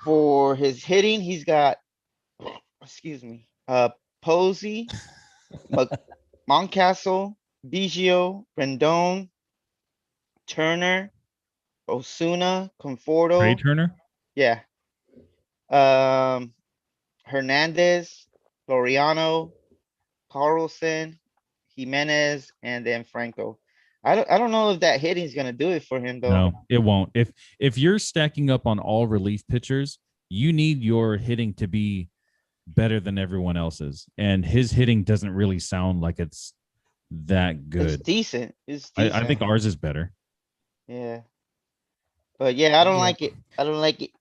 for his hitting, he's got, excuse me, Posey, Mountcastle, Biggio, Rendon, Turner, Osuna, Trey Conforto. Turner. Yeah. Hernandez, Floriano, Carlson, Jimenez, and then Franco. I don't know if that hitting is gonna do it for him though. No, it won't. If you're stacking up on all relief pitchers, you need your hitting to be better than everyone else's, and his hitting doesn't really sound like it's that good. It's decent. I think ours is better. Yeah. But yeah, I don't like it. I don't like it.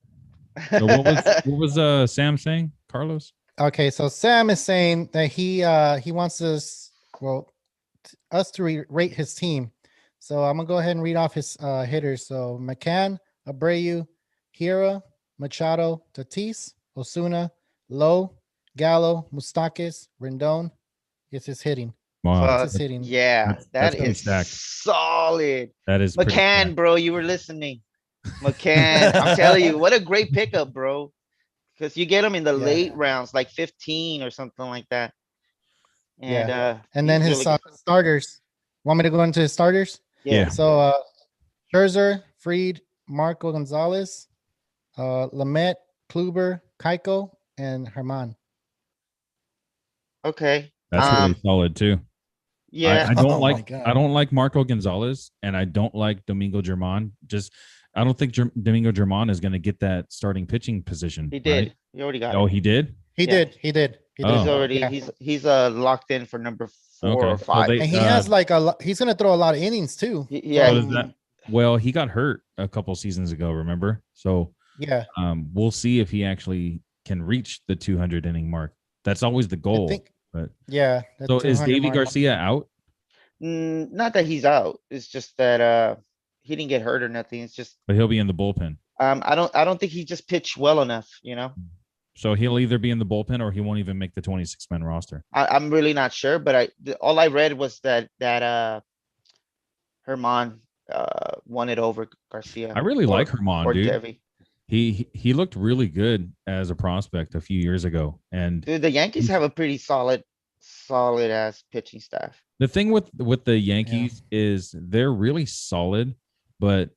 So what was Sam saying, Carlos? Okay, so Sam is saying that he wants us to rate his team. So I'm gonna go ahead and read off his hitters. So McCann, Abreu, Hira, Machado, Tatis, Osuna, Lowe, Gallo, Mustakis, Rendon. It's his hitting. Wow. It's his hitting. Yeah, that's that is stacked. solid. That is pretty McCann, stacked. bro, you were listening. McCann, I'm telling you, what a great pickup, bro. Because you get him in the late rounds, like 15 or something like that. And and then his starters. Want me to go into his starters? Yeah. So Charzer, Fried, Marco Gonzalez, Lamet, Kluber, Keiko, and Herman. Okay. That's really solid too. Yeah. I don't like Marco Gonzalez, and I don't like Domingo Germán. I don't think Domingo Germán is going to get that starting pitching position. He did. Right? He already got Oh, it. he did? He did. He's already he's locked in for number 4 or 5. And he has like he's going to throw a lot of innings too. Well, he got hurt a couple seasons ago, remember? So we'll see if he actually can reach the 200 inning mark. That's always the goal. So is Davy Garcia out? Not that he's out. It's just that he didn't get hurt or nothing. It's just. But he'll be in the bullpen. I don't think he just pitched well enough. So he'll either be in the bullpen or he won't even make the 26-man roster. I'm really not sure, but all I read was that Herman won it over Garcia. I really like Herman, dude. Devi. He looked really good as a prospect a few years ago, and dude, the Yankees have a pretty solid ass pitching staff. The thing with the Yankees is they're really solid, but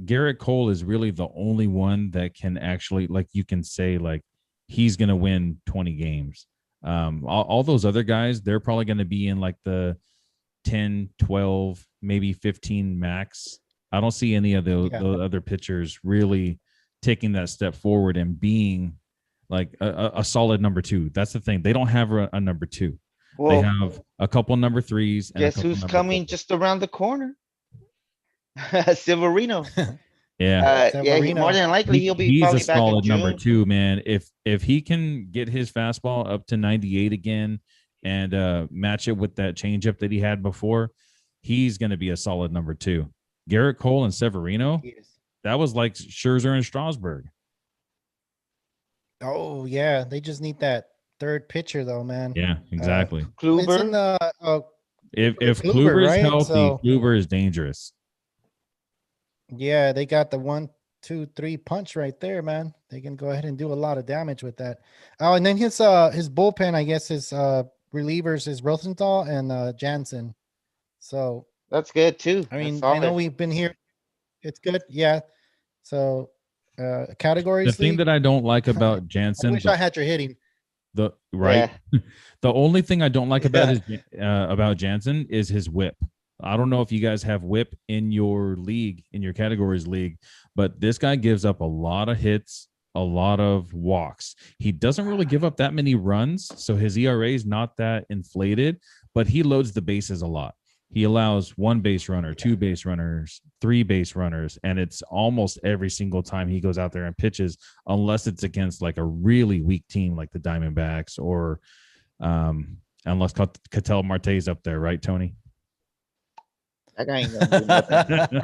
Garrett Cole is really the only one that can actually, like, you can say like he's going to win 20 games. All those other guys, they're probably going to be in like the 10, 12, maybe 15 max. I don't see any of the other pitchers really taking that step forward and being like a solid number 2. That's the thing. They don't have a number 2. Well, they have a couple number 3s. And guess who's coming 4. Just around the corner? Severino. More than likely he'll be. He's a solid number 2, man. If he can get his fastball up to 98 again and match it with that changeup that he had before, he's going to be a solid number 2. Garrett Cole and Severino, that was like Scherzer and Strasburg. Oh yeah, they just need that third pitcher though, man. Yeah, exactly. Kluber. If Kluber is healthy, Kluber is dangerous. Yeah, they got the 1, 2, 3 punch right there, man. They can go ahead and do a lot of damage with that. Oh, and then his bullpen, I guess his relievers is Rosenthal and Jansen. So that's good too. I mean, I know we've been here. It's good, yeah. So categories. The thing that I don't like about Jansen, I wish I had your hitting. The only thing I don't like about Jansen is his whip. I don't know if you guys have whip in your league, in your categories league, but this guy gives up a lot of hits, a lot of walks. He doesn't really give up that many runs, so his ERA is not that inflated, but he loads the bases a lot. He allows 1 base runner, 2 base runners, 3 base runners, and it's almost every single time he goes out there and pitches, unless it's against like a really weak team like the Diamondbacks or unless Ketel Marte's up there, right, Tony? That guy ain't gonna do nothing.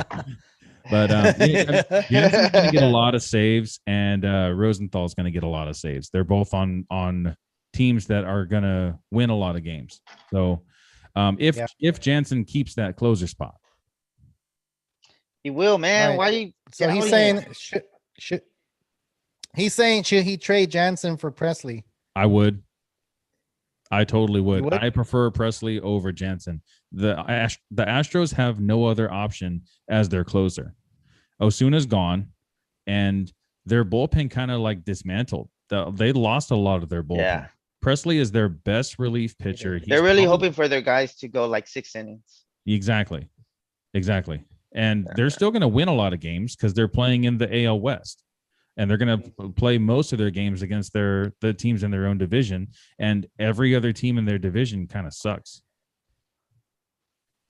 But Jansen's going to get a lot of saves, and Rosenthal's going to get a lot of saves. They're both on teams that are going to win a lot of games. So If Jansen keeps that closer spot. He will, man. Right. Why you? So he's saying should he trade Jansen for Presley? I would. I totally would. would? I prefer Presley over Jansen. The Astros have no other option as their closer. Osuna's gone, and their bullpen kind of like dismantled. They lost a lot of their bullpen. Yeah. Presley is their best relief pitcher. They're really hoping for their guys to go like 6 innings. Exactly. And they're still going to win a lot of games because they're playing in the AL West. And they're going to play most of their games against the teams in their own division. And every other team in their division kind of sucks.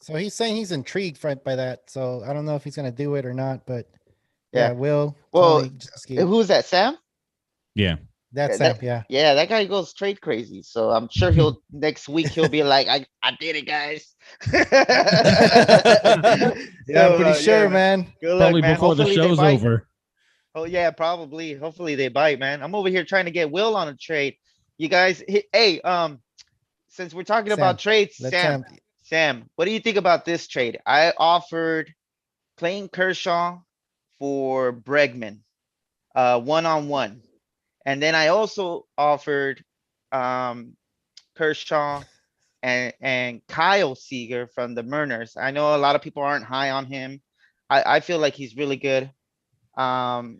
So he's saying he's intrigued by that. So I don't know if he's going to do it or not, but Yeah. Will. Well, Tony, who's that, Sam? Yeah. That's that- Sam, yeah. Yeah, that guy goes trade crazy. So I'm sure next week he'll be like, I did it, guys. Yeah, I'm pretty sure, man. Good luck, Probably man. before the Hopefully they show's bite. over. Oh yeah, probably. Hopefully they bite, man. I'm over here trying to get Will on a trade. You guys, hey, since we're talking about trades, Let Sam, what do you think about this trade? I offered Clayton Kershaw for Bregman, 1-on-1. And then I also offered Kershaw and Kyle Seager from the Mariners. I know a lot of people aren't high on him. I feel like he's really good. But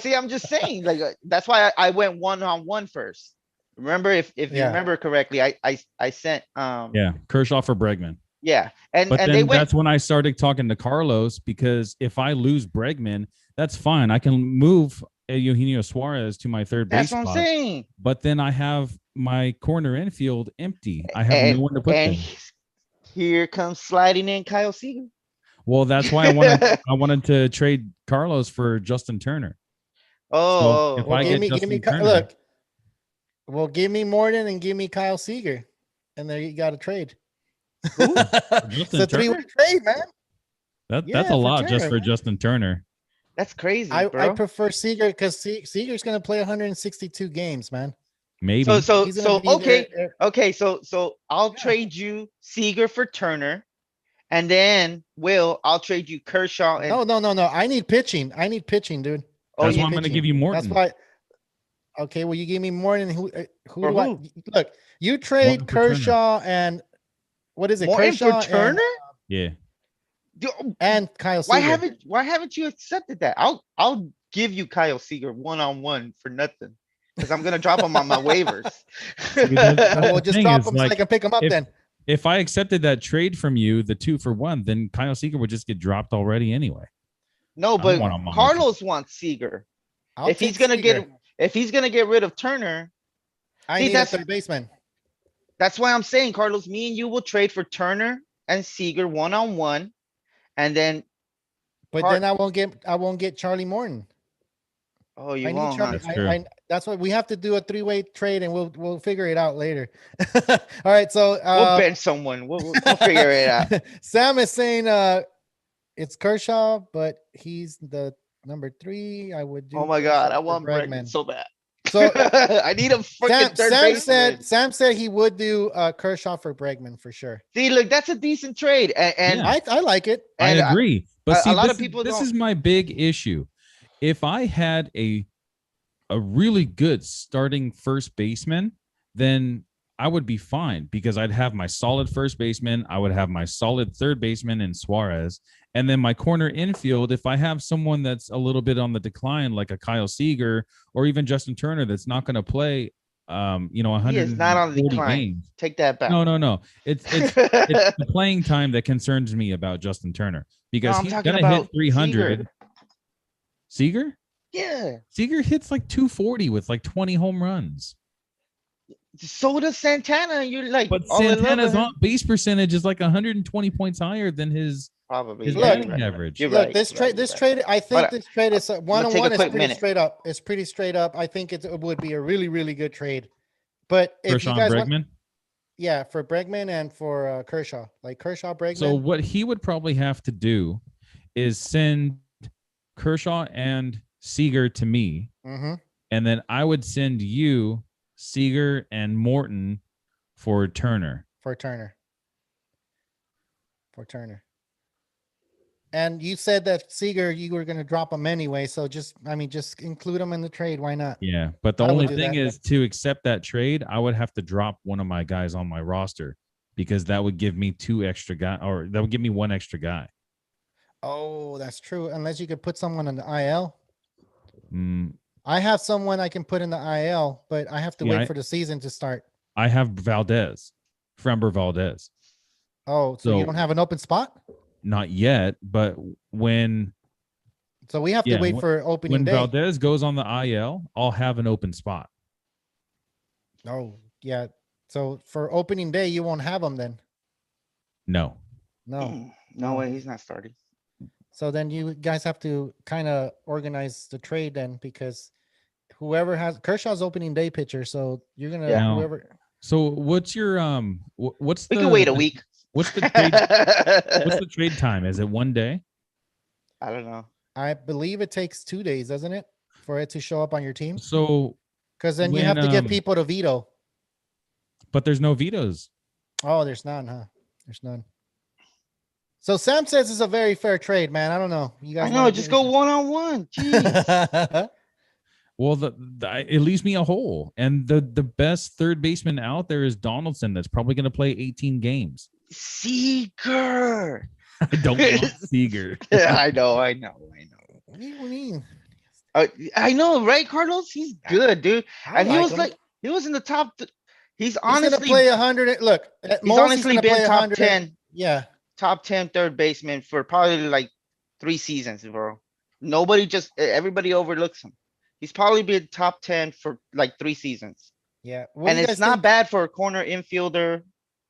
see, I'm just saying, like, that's why I went 1-on-1 first. Remember, if you remember correctly, I sent Kershaw for Bregman. Yeah. And But and then they went, that's when I started talking to Carlos, because if I lose Bregman, that's fine. I can move Eugenio Suarez to my third base that's what I'm spot. saying. But then I have my corner infield empty. I have no one to put And there. here comes sliding in Kyle Seager. Well, that's why I wanted to trade Carlos for Justin Turner. Oh, So if Well, I give get me, Justin Turner, look. Well, give me Morton and give me Kyle Seager, and there you got a trade. It's a three-way trade, man. that's a lot just for Justin Turner. that's crazy, I bro. prefer Seager because Seager's going to play 162 games, man. Maybe. So He's gonna be there. okay. So I'll trade you Seager for Turner, and then I'll trade you Kershaw and No. I need pitching. Dude. That's you why I'm going to give you That's Morton. why. Okay, well, you give me Morton. Who For do I who? look? You trade Morton for Turner. Kershaw and what is it? Morton Kershaw for Turner. Yeah. and Kyle Seager. Why haven't you accepted that? I'll give you Kyle Seager 1-on-1 for nothing, because I'm gonna drop him on my waivers. We'll just thing drop is, him so I can pick him up then. If I accepted that trade from you, the 2-for-1, then Kyle Seager would just get dropped already anyway. No, but want him on my Carlos wants Seager. I'll If he's take Seager. if he's gonna get rid of Turner, I see, need a that's- third baseman. that's why I'm saying, Carlos, me and you will trade for Turner and Seager 1-on-1, and then But then I won't get Charlie Morton. oh, you I need won't. Charlie. That's true. That's why we have to do a three-way trade, and we'll figure it out later. All right, so We'll bench someone. We'll figure it out. Sam is saying it's Kershaw, but he's the number 3. I would do. Oh my God, Kershaw I for want Bregman so bad. So I need a freaking third baseman. Sam said he would do Kershaw for Bregman for sure. See, look, that's a decent trade, and Yeah. I like it. I and agree. But see, a lot this of people this don't- is my big issue. If I had a really good starting first baseman, then I would be fine, because I'd have my solid first baseman. I would have my solid third baseman in Suarez. And then my corner infield, if I have someone that's a little bit on the decline, like a Kyle Seager or even Justin Turner, that's not going to play, 100 he is not on the decline. games. Take that back. No. It's the playing time that concerns me about Justin Turner, because I'm he's talking going to hit about 300. Seager? Yeah. Seager hits like 240 with like 20 home runs. So does Santana. You're like, But all in love Santana's with him. on base percentage is like 100 points higher than his Probably. his yeah, batting you're right. average. You're Look, right, this you're trade, right, this you're right. trade, I think But, this trade is take a 1-on-1 is quick pretty minute. straight up. It's pretty straight up. I think it would be a really, really good trade. But if Kershaw you guys and want, Bregman. yeah, for Bregman and for Kershaw, like Kershaw, Bregman. So what he would probably have to do is send Kershaw and Seager to me, Mhm. and then I would send you Seager and Morton for Turner. For Turner. And you said that Seager, you were going to drop him anyway. So just include him in the trade. Why not? Yeah. But the I would only do thing that. is to accept that trade, I would have to drop one of my guys on my roster because that would give me two extra guys, or that would give me one extra guy. Oh, that's true. Unless you could put someone on the IL. Mm, I have someone I can put in the IL, but I have to Yeah, wait for the season to start. I have Frember Valdez. Oh, so you don't have an open spot? Not yet, but when So we have to wait for opening when day. Valdez goes on the IL, I'll have an open spot. Oh, yeah. So for opening day, you won't have him then. No. No. No way, he's not starting. So then you guys have to kind of organize the trade then, because whoever has Kershaw's opening day pitcher, so you're gonna whoever. So what's your what's We can wait a week. What's the trade? What's the trade time? Is it 1 day? I don't know. I believe it takes 2 days, doesn't it, for it to show up on your team? So because then you have to get people to veto. But there's no vetoes. Oh, there's none, huh? There's none. So Sam says it's a very fair trade, man. I don't know. You guys I know, just go 1-on-1. Jeez. Well, it leaves me a hole, and the best third baseman out there is Donaldson. That's probably going to play 18 games. Seager. I don't want Seager. I know. What do you mean? I know, right, Carlos? He's good, dude. And he was him. he was in the top. He's honestly going to play 100. Look, he's honestly been top 10. Yeah. Top 10 third baseman for probably like 3 seasons, bro. Everybody overlooks him. He's probably been top 10 for like 3 seasons. Yeah. And it's not bad for a corner infielder.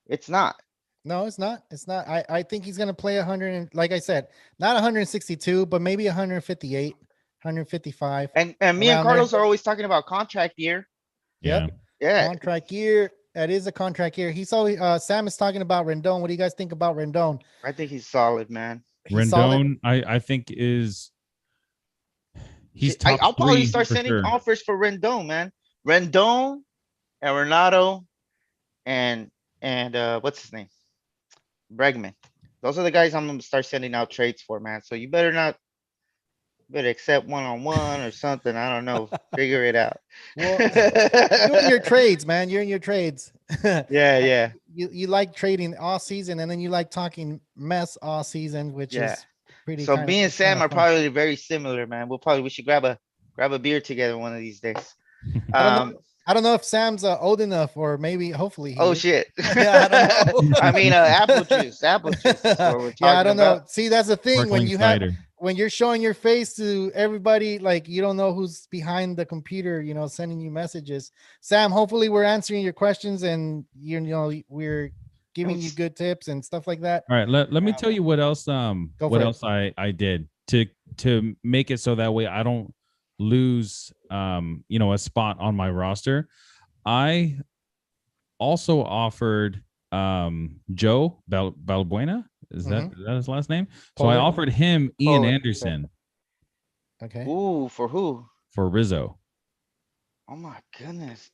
It's not. No, it's not. It's not. I think he's going to play 100. And, like I said, not 162, but maybe 158, 155. And me and Carlos are always talking about contract year. Yep. Yeah. Contract year. That is a contract year. He's always Sam is talking about Rendon. What do you guys think about Rendon? I think he's solid, man. Rendon, I think he's top I'll probably start for sending sure. offers for Rendon, man. Rendon, Arenado, and what's his name? Bregman. Those are the guys I'm gonna start sending out trades for, man. So you better accept 1-on-1 or something. I don't know. Figure it out. Well, you're in your trades, man. You're in your trades. Yeah. You like trading all season, and then you like talking mess all season, which is pretty. So me and Sam are probably very similar, man. We should grab a beer together one of these days. I don't know if Sam's old enough, or maybe hopefully. Shit. Yeah, I don't know. I mean, apple juice. I don't know. See, that's the thing when you cider. when you're showing your face to everybody, like you don't know who's behind the computer, sending you messages. Sam, hopefully we're answering your questions, and we're giving you good tips and stuff like that. All right, let me tell you what else I did to make it so that way I don't lose a spot on my roster. I also offered Joe Balbuena. Is that his last name? So I offered him Ian Anderson. Okay. Ooh, for who? For Rizzo. Oh my goodness.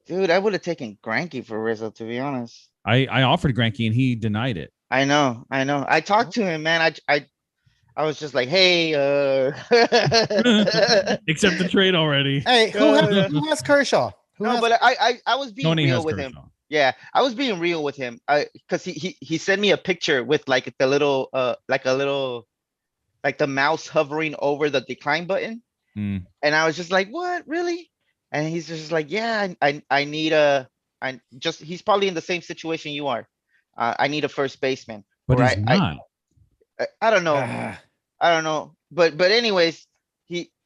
Dude, I would have taken Greinke for Rizzo, to be honest. I offered Greinke and he denied it. I know. I talked to him, man. I was just like, hey, accept the trade already. Hey, who has Kershaw? But I was being Tony real with him. Yeah, I was being real with him. Because he sent me a picture with like the little like the mouse hovering over the decline button. And I was just like, what, really? And he's just like, yeah, I need he's probably in the same situation you are. I need a first baseman. But he's not. I don't know. I don't know. But anyways,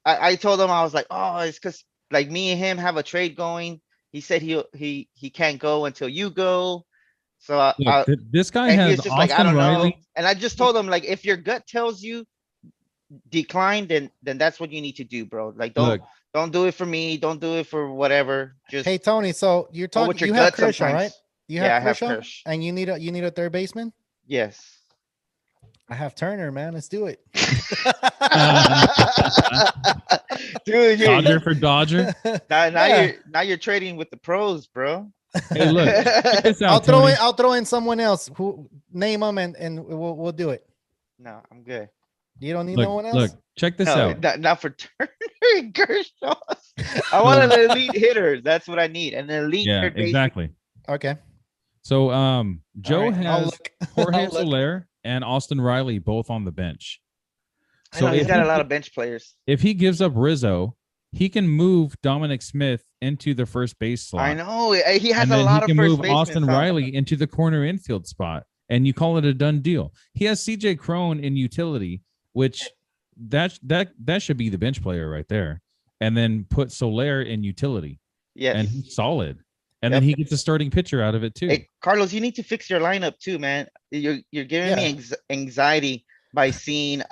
I told him, I was like, oh, it's because like me and him have a trade going. He said he can't go until you go. So this guy has just Austin like, I don't Riley. know. And I just told him, like, if your gut tells you decline, then that's what you need to do, bro. Like, don't do it for me. Don't do it for whatever. Just hey, Tony. So you're talking. You have Kershaw, right? You have Kershaw, I have Kersh. And you need a third baseman. Yes. I have Turner, man. Let's do it. Dude, Dodger for Dodger. Now you're trading with the pros, bro. Hey, look, check this out, I'll Tony. throw in someone else who name them and we'll do it. No, I'm good. You don't need no one else. Look, check this No, out. not for Turner and Kershaw. I want an elite hitter. That's what I need. An elite Yeah, third baseman. exactly. Okay. So Joe All right, I'll has look. Jorge I'll look. Soler and Austin Riley both on the bench. I know he's if got he- a lot of bench players. If he gives up Rizzo, he can move Dominic Smith into the first base slot. I know he has And a then lot he of can first move basemen. Austin Riley into the corner infield spot, and you call it a done deal. He has CJ Crone in utility, which that should be the bench player right there, and then put Soler in utility, Yes. and he's solid, and Yep. then he gets a starting pitcher out of it too. Hey, Carlos, you need to fix your lineup too, man. You're giving me anxiety by seeing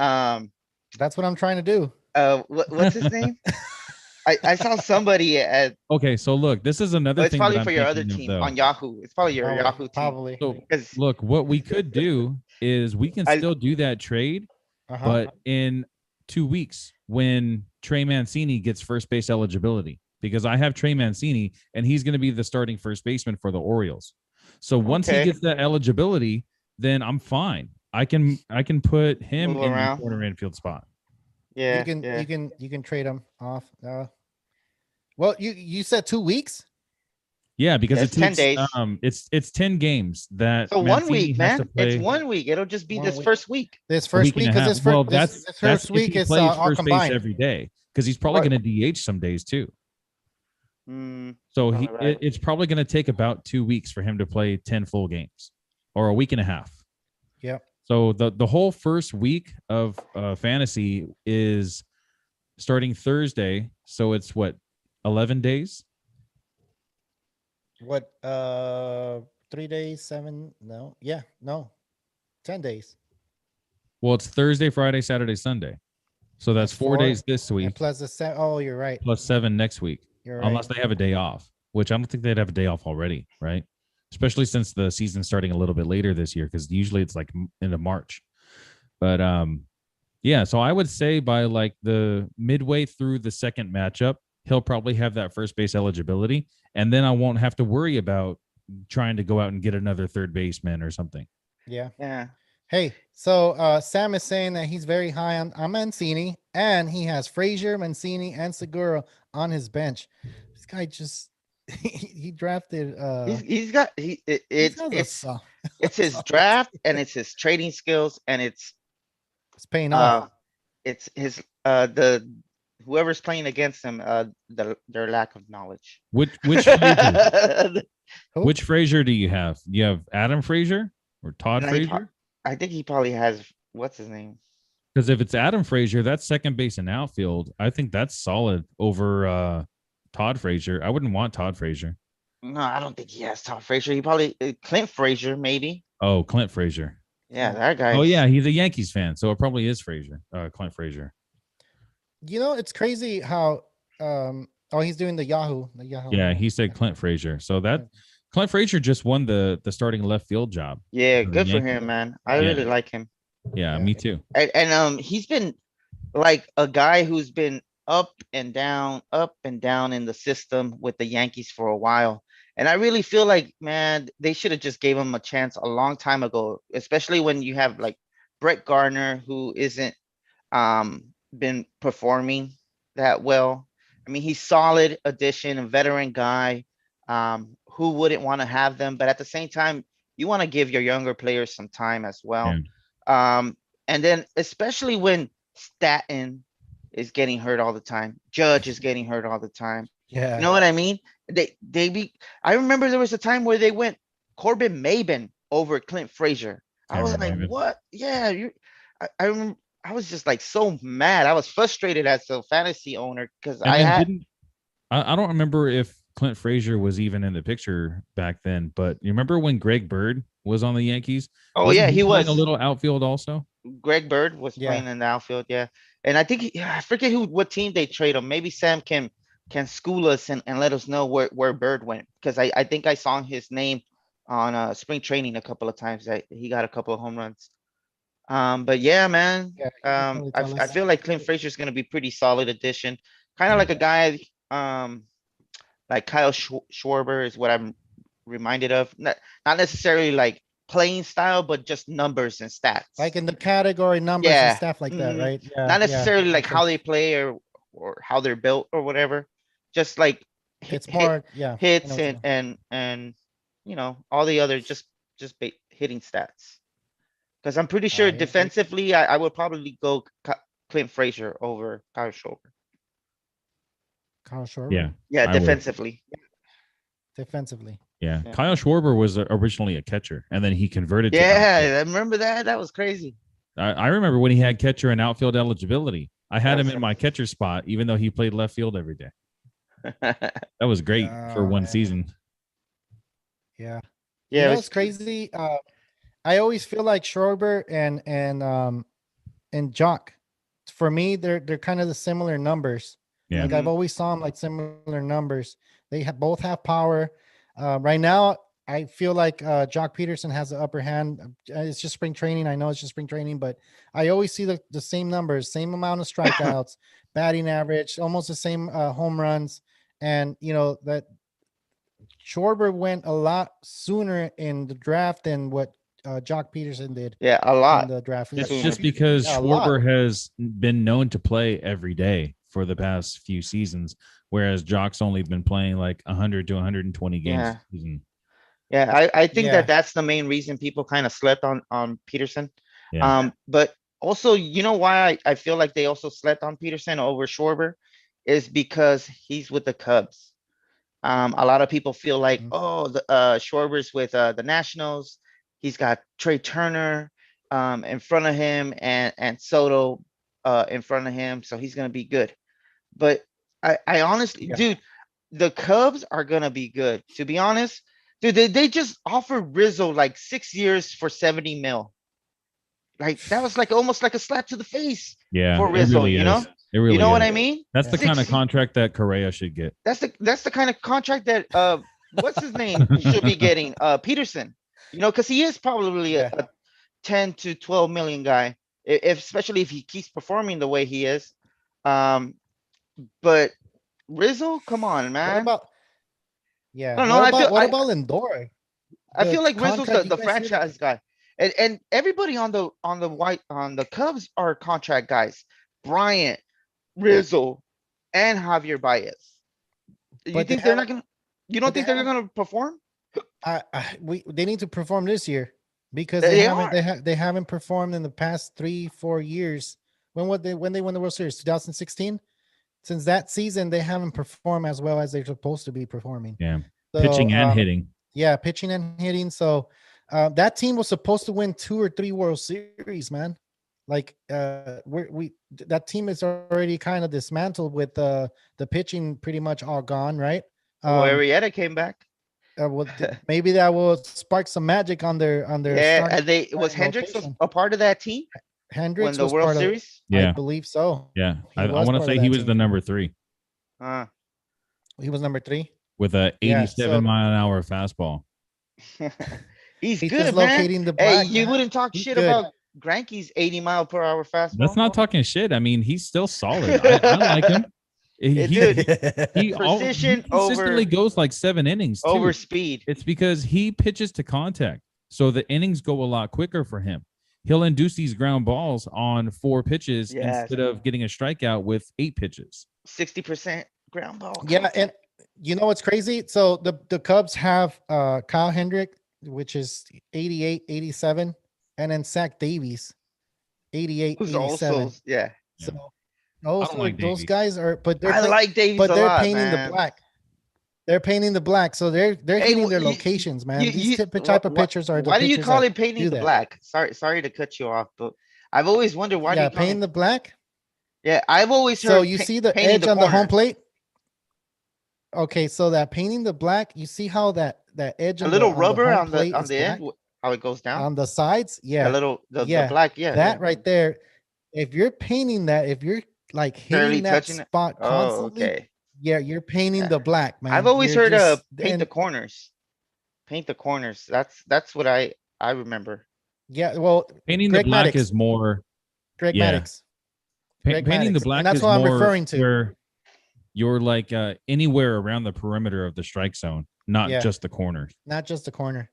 That's what I'm trying to do. what's his name? I saw somebody at Okay, so look, this is another it's thing probably that for I'm your other thinking of, team though. on Yahoo. It's probably your Yahoo team. Probably. So 'Cause look, what we could do is we can I- still do that trade, but in 2 weeks when Trey Mancini gets first base eligibility, because I have Trey Mancini and he's going to be the starting first baseman for the Orioles. So once he Okay. gets that eligibility, then I'm fine. I can put him Move in around. the corner infield spot. yeah, You can trade them off. Well, you said 2 weeks. Yeah, because It's it 10 takes, days. it's 10 games that So 1 Mancini week, has to man. It's play. 1 week. It'll just be 1 this week. first week. This A first week week and a because half. this Well, this that's first if week he is plays all first base combined. every day, because he's probably What? going to DH some days too. Mm, So probably right. it's probably going to take about 2 weeks for him to play 10 full games, or a week and a half. Yep. So the whole first week of fantasy is starting Thursday. So it's what, 11 days? What 3 days, 7? No. Yeah, no. 10 days. Well, it's Thursday, Friday, Saturday, Sunday. So that's 4 days this And week, plus the oh, you're right. plus 7 next week. You're right. Unless they have a day off, which I don't think they'd have a day off already, right? Especially since the season's starting a little bit later this year, because usually it's like into March. But yeah, so I would say by like the midway through the second matchup, he'll probably have that first base eligibility, and then I won't have to worry about trying to go out and get another third baseman or something. Yeah. Yeah. Hey, so Sam is saying that he's very high on Mancini, and he has Frazier, Mancini, and Segura on his bench. This guy just he drafted. He's got it's his draft and it's his trading skills and it's paying off. it's his the whoever's playing against him their lack of knowledge. Which Frazier? Which Frazier do you have? You have Adam Frazier or Todd No, Frazier? I think he probably has what's his name? Because if it's Adam Frazier, that's second base and outfield. I think that's solid over Todd Frazier. I wouldn't want Todd Frazier. No, I don't think he has Todd Frazier. He probably Clint Frazier, maybe. Oh, Clint Frazier. Yeah, that guy. Oh yeah, he's a Yankees fan, so it probably is Frazier. Clint Frazier. You know, it's crazy how he's doing the Yahoo. Yeah, he said Clint Frazier. So that Clint Frazier just won the starting left field job. Yeah, for the good for Yankees. him, man. I really like him. Yeah, me too. And he's been like a guy who's been up and down in the system with the Yankees for a while. And I really feel like, man, they should have just gave him a chance a long time ago, especially when you have like Brett Gardner, who isn't been performing that well. I mean, he's solid addition, a veteran guy. Who wouldn't want to have them? But at the same time, you want to give your younger players some time as well. Yeah. And then especially when Stanton is getting hurt all the time, Judge is getting hurt all the time. Yeah. You know what I mean? I remember there was a time where they went Corbin Maben over Clint Frazier. I was like, what? Yeah, I remember. I was just like so mad. I was frustrated as a fantasy owner because I don't remember if Clint Frazier was even in the picture back then, but you remember when Greg Bird was on the Yankees? Oh yeah, he was a little outfield also. Greg Bird was playing in the outfield, yeah. And I think I forget what team they trade him. Maybe Sam can school us and let us know where Bird went, because I think I saw his name on spring training a couple of times. He got a couple of home runs. But yeah, man. I feel like Clint Frazier is going to be pretty solid addition. Kind of like a guy like Kyle Schwarber is what I'm reminded of. Not necessarily like playing style, but just numbers and stats. Like in the category numbers and Yeah. stuff like that, right? Yeah. Not yeah. necessarily like Okay. how they play or how they're built or whatever. Just like It's more, yeah. I hits know what you mean. and all the other just hitting stats. Because I'm pretty sure Yeah, defensively, I would probably go Clint Frazier over Kyle Schwarber. Kyle Schwarber. Yeah. Yeah, I would. defensively. Defensively. Yeah. Yeah. Kyle Schwarber was originally a catcher, and then he converted to Yeah, outfield. I remember that. That was crazy. I remember when he had catcher and outfield eligibility. I had him Yes. in my catcher spot, even though he played left field every day. That was great for Oh, one man. season. Yeah. Yeah, You know it what's crazy? I always feel like Schwarber and Jock, for me, they're kind of the similar numbers. Yeah. Like I've always saw them like similar numbers. They both have power. Right now, I feel like Jock Peterson has the upper hand. It's just spring training. I know it's just spring training, but I always see the same numbers, same amount of strikeouts, batting average, almost the same home runs. And that Schwarber went a lot sooner in the draft than what Jock Peterson did Yeah, a in lot. the draft. It's Sooner. just because Yeah, a lot. Schwarber has been known to play every day for the past few seasons, whereas Jock's only been playing like 100 to 120 games Yeah. a season. Yeah, I think Yeah. that's the main reason people kind of slept on Peterson. Yeah. But also, why I feel like they also slept on Peterson over Schwarber is because he's with the Cubs. A lot of people feel like, Mhm. Schwarber's with the Nationals. He's got Trey Turner in front of him and Soto in front of him, so he's gonna be good. But I honestly, Yeah. dude, the Cubs are gonna be good. To be honest, dude, they just offered Rizzo like 6 years for 70 mil. Like that was like almost like a slap to the face Yeah. for It Rizzo, really is. It really You know what is. I mean? That's the Yeah. kind of 6 contract that Correa should get. That's the kind of contract that what's his name should be getting Peterson, because he is probably Yeah. a 10 to 12 million guy, especially if he keeps performing the way he is. But Rizzo, come on, What man. about? I Yeah. don't know. What about Lindor? I The feel like Rizzo's contract, you the guys see that? franchise guy, and everybody on the Cubs are contract guys. Bryant, Rizzo, and Javier Baez. You But they think they're not haven't. gonna? You don't But they think they're haven't. gonna perform? They need to perform this year because They they haven't. are. They haven't performed in the past 3-4 years. When they won the World Series? 2016. Since that season, they haven't performed as well as they're supposed to be performing. Yeah. So, Pitching and hitting. Yeah, pitching and hitting. So that team was supposed to win 2 or 3 World Series, man. Like that team is already kind of dismantled with the pitching pretty much all gone, right? Well, Arrieta came back. Maybe that will spark some magic on their Yeah, and was starting Hendricks rotation. a part of that team when Hendricks the was World part of. Series? I Yeah. believe so. Yeah. He I was want to part say of he that was the team. number 3 He was number 3. with a Yeah, 87 so- mile an hour fastball. He's He's good, man. dislocating the Hey, black, you man. wouldn't talk He's shit good. about Greinke's 80-mile-per-hour fastball. That's not talking shit. I mean, he's still solid. I like him. Yeah, He Precision consistently over goes like 7 innings too. over speed. It's because he pitches to contact, so the innings go a lot quicker for him. He'll induce these ground balls on 4 pitches Yes. instead of getting a strikeout with 8 pitches. 60% ground ball. Yeah, contact. and you know what's crazy? So the Cubs have Kyle Hendrick, which is 88, 87, and then Zach Davies, 88, Who's 87. also yeah. So don't like those Davies. guys are, but I like Davies but a they're lot, painting man. the black. They're painting the black, so they're Hey, hitting their you- locations, man. you- These you- type of wha- pitchers are the Why do you pitchers call that it painting do the that. black? Sorry to cut you off, but I've always wondered why do Yeah, you call painting it. the black. Yeah, I've always heard So you see the painting edge on the home corner. plate. Okay, so that painting the black, you see how that edge A on little the rubber home on plate the is end, black how it goes down. on the sides. Yeah, The yeah, black, yeah. that right there. If you're painting that, if you're like Barely hitting that touching it. spot Oh, constantly, okay. yeah, you're painting Yeah. the black, man. I've always You're heard of just- paint the and- corners. Paint the corners. That's what I remember. Yeah, well, Painting Greg the black Maddux. is more. Greg yeah. Maddux. Greg Painting the Maddux, black and that's is what I'm more referring to. where you're like anywhere around the perimeter of the strike zone. not Yeah. just the corners. Not just the corner.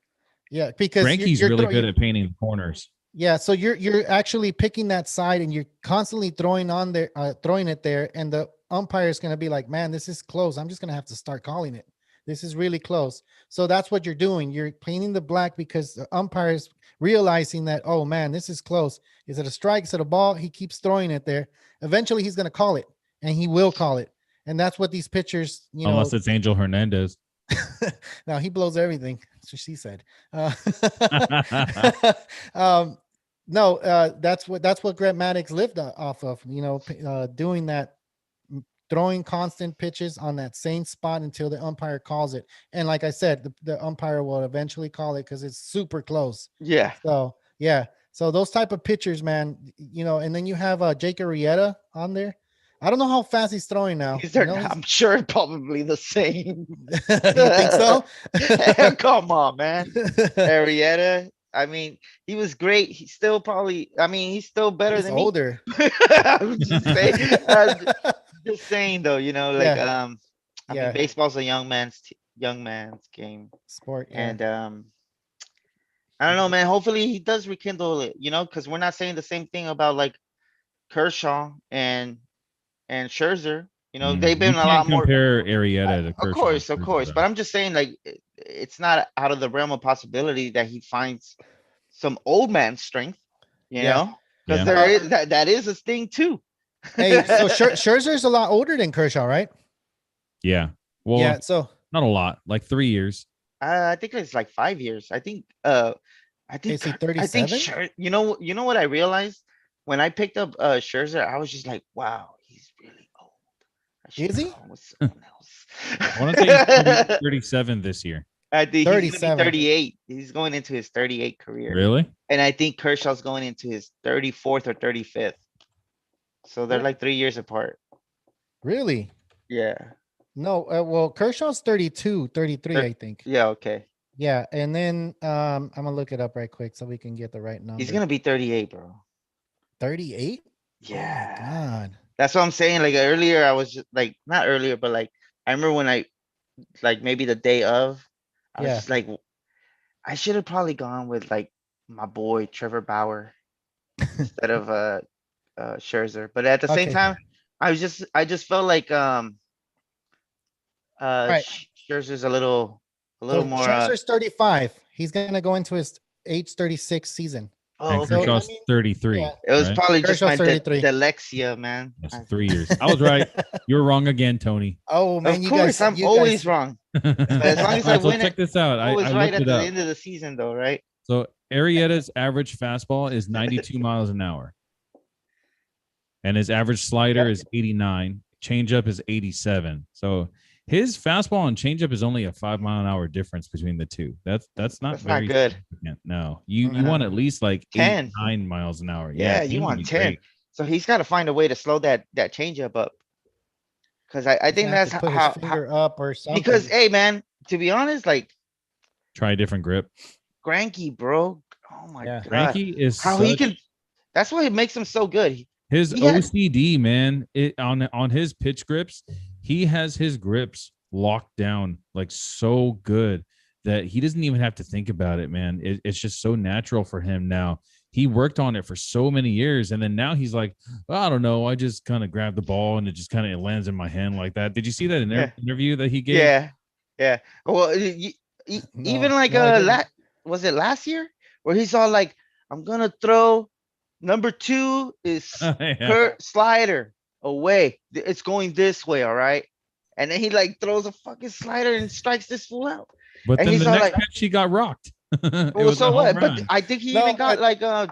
Yeah, because Greinke's really good at painting the corners. Yeah, so you're actually picking that side and you're constantly throwing it there, and the umpire is going to be like, man, this is close. I'm just going to have to start calling it. This is really close. So that's what you're doing. You're painting the black because the umpire is realizing that, oh man, this is close. Is it a strike? Is it a ball? He keeps throwing it there. Eventually he's going to call it, and he will call it. And that's what these pitchers, Unless it's Angel Hernandez. Now he blows everything. That's what she said. No, that's what Grant Maddux lived off of, doing that, throwing constant pitches on that same spot until the umpire calls it. And like I said, the umpire will eventually call it because it's super close. Yeah. So, yeah. So those type of pitchers, man, and then you have Jake Arrieta on there. I don't know how fast he's throwing now. I'm sure probably the same. You think so? Come on, man. Arrieta. I mean, he was great. He's still probably. I mean, he's still better He's than older. me. I'm just saying, though. I mean, baseball's a young man's game. Sport. Yeah. And I don't know, man. Hopefully, he does rekindle it. Because we're not saying the same thing about like Kershaw and Charzer. They've been a lot more. Compare Arrieta to Kershaw. Of course. But I'm just saying, like, it's not out of the realm of possibility that he finds some old man strength, because there is that is a thing too. Hey, so Scherzer's a lot older than Kershaw, right? Yeah. Well, yeah. So not a lot, like 3 years. I think it's like 5 years. I think is he 37? You know what I realized when I picked up Scherzer, I was just like, wow, he's really old. Is he? I want to say he's 37 this year. I think he's gonna be 38. He's going into his 38 career. Really? And I think Kershaw's going into his 34th or 35th. So they're like 3 years apart. Really? Yeah. No, well, Kershaw's 32, 33, I think. Yeah, okay. Yeah, and then I'm gonna look it up right quick so we can get the right number. He's gonna be 38, bro. 38? Yeah. Oh my God. That's what I'm saying. Like earlier, I was just like, not earlier, but like I remember when I like maybe the day of, I was just like, I should have probably gone with like my boy Trevor Bauer instead of Scherzer. But at the same time, I just felt like Scherzer's a little more. Scherzer's 35. He's gonna go into his age 36 season. Oh, Kershaw's 33. Yeah. It was probably just my 33. dyslexia, man. That's 3 years. I was right. You were wrong again, Tony. Oh man, of course, I'm always wrong. But as long as I win, check this out. I was right at the end of the season, though, right? So Arrieta's average fastball is 92 miles an hour, and his average slider is 89. Changeup is 87. So his fastball and changeup is only a 5 mile an hour difference between the two. That's not very good. No, you want at least like 10, 9 miles an hour. Yeah, you want 10. Great. So he's got to find a way to slow that changeup up. Because I think that's how finger up or something. Because hey man, to be honest, like try a different grip. Greinke, bro. Oh my God. Greinke is how he can. That's why it makes him so good. His OCD, man, on his pitch grips, he has his grips locked down like so good that he doesn't even have to think about it, man. It's just so natural for him now. He worked on it for so many years, and then now he's like, I don't know, I just kind of grab the ball and it just kind of lands in my hand like that. Did you see that interview that he gave? Yeah. Well, even like was it last year where he's all like, I'm gonna throw number 2 is her slider away. It's going this way, all right. And then he like throws a fucking slider and strikes this fool out. But and then the next pitch he got rocked. Well, so what? But I think he even got like I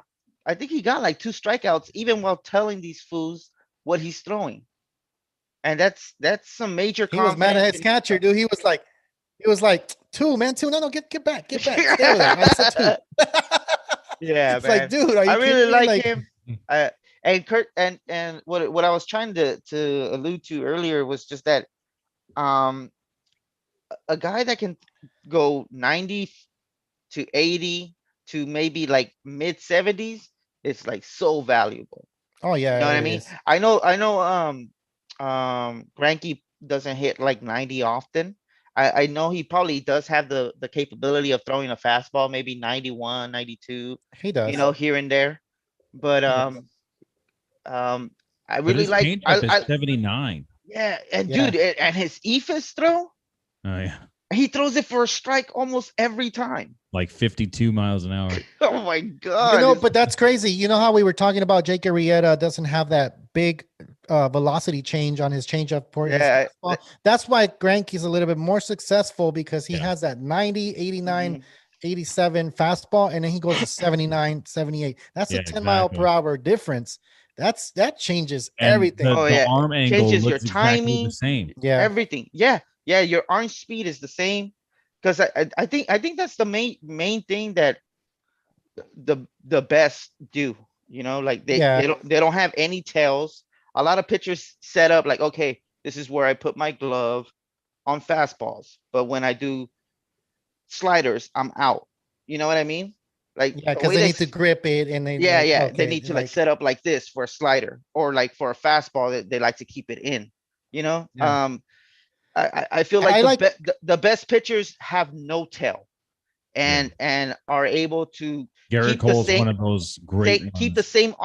think he got like 2 strikeouts even while telling these fools what he's throwing. And that's some major. He was mad at his catcher, dude. He was like 2, man, 2. No, get back. Stay with it. I said 2. Yeah, it's man. like, dude, I really like him. And Kurt and what I was trying to allude to earlier was just that a guy that can go 90 to 80 to maybe like mid 70s is like so valuable. Oh yeah, you know what I mean? Is. I know Greinke doesn't hit like 90 often. I know he probably does have the capability of throwing a fastball, maybe 91, 92, He does. here and there. But He does. um, I But really his like changeup is 79. yeah, and Yeah. dude, and his eephus throw, Oh yeah, he throws it for a strike almost every time. like 52 miles an hour. Oh my You god! know, but that's crazy. You know how we were talking about Jake Arrieta doesn't have that big velocity change on his changeup for his Yeah, fastball. That's why Greinke's a little bit more successful because he Yeah. has that 90, 89, mhm. 87 fastball, and then he goes to 79, 78. That's Yeah, a 10 mile per exactly. hour difference. That changes And everything. Oh the yeah, arm angle changes your looks exactly the timing, same. Yeah. everything. Yeah, your arm speed is the same. Because I think that's the main thing that the best do. Like they Yeah. they don't they don't have any tells. A lot of pitchers set up like, okay, this is where I put my glove on fastballs, but when I do sliders, I'm out. You know what I mean? Like Yeah, the because way they they need to grip it and they yeah, like, they okay, need to like like, set up like this for a slider, or like for a fastball that they like to keep it in. You know, yeah. I feel like I like, the best pitchers have no tail, Yeah. and are able to Garrett keep the Cole's same one of those great keep the ones. same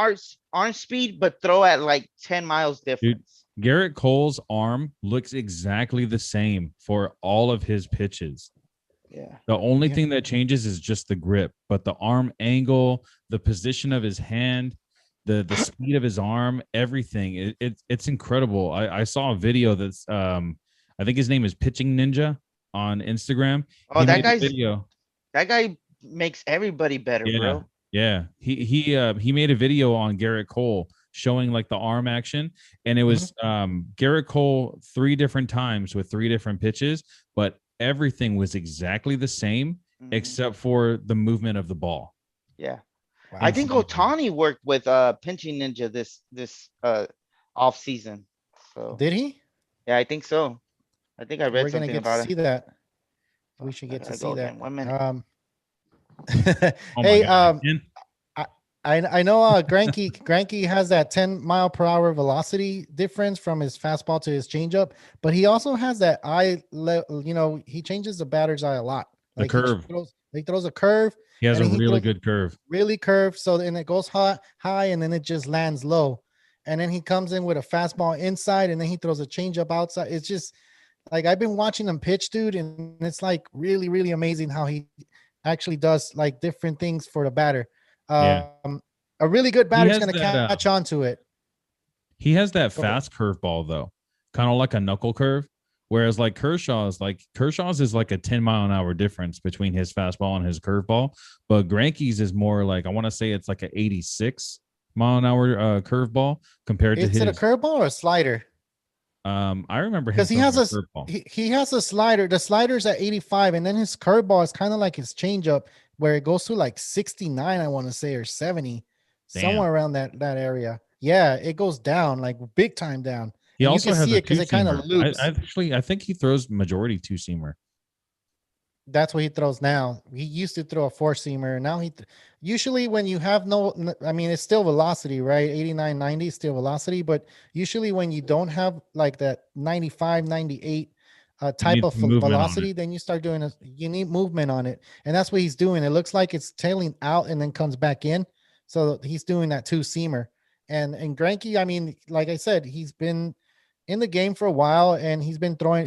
arm speed, but throw at like 10 miles Dude, difference. Garrett Cole's arm looks exactly the same for all of his pitches. Yeah. The only Yeah. thing that changes is just the grip, but the arm angle, the position of his hand, the speed of his arm, everything. It's incredible. I saw a video that's I think his name is Pitching Ninja on Instagram. Oh, He made a video. that guy makes everybody better, Yeah, bro. yeah. He made a video on Garrett Cole showing like the arm action, and it Mhm. was Garrett Cole 3 different times with 3 different pitches, but everything was exactly the same Mhm. except for the movement of the ball. Yeah. wow. I think Insane. Otani worked with Pinching Ninja this off season. So Did he? yeah, I think so. I think I read We're gonna something get to about see it. that. We Fuck, should I get to gotta see go that. again. 1 minute. Oh my Hey, god! Again? I I know Greinke has that 10 mile per hour velocity difference from his fastball to his changeup, but he also has that he changes the batter's eye a lot. The Like curve. he throws a curve He has and a then he really throws good curve. really curved, so then it goes high and then it just lands low. And then he comes in with a fastball inside and then he throws a changeup outside. It's just like I've been watching him pitch, dude, and it's like really, really amazing how he actually does like different things for the batter. Yeah, A really good he batter's has going to that. catch on to it. He has that Go ahead. fast curveball though, kind of like a knuckle curve. Whereas Kershaw's is like a 10 mile an hour difference between his fastball and his curveball. But Greinke's is more like, I want to say it's like an 86 mile an hour curveball compared to Is it a his. curveball or a slider? I remember him Because he throwing has a a curveball. he has a slider. The slider's at 85, and then his curveball is kind of like his changeup, where it goes to like 69, I want to say, or 70, Damn. somewhere around that area. Yeah, it goes down like big time down, He and you also can has see a it because two it kind of seamer. loops. I think he throws majority two seamer. That's what he throws now. He used to throw a four seamer. Now usually when you have I mean, it's still velocity, right? 89, 90 is still velocity. But usually when you don't have like that 95, 98 You type need of some movement on it. velocity, then you start doing you need movement on it. And that's what he's doing. It looks like it's tailing out and then comes back in. So he's doing that two seamer. And Greinke, I mean, like I said, he's been in the game for a while and he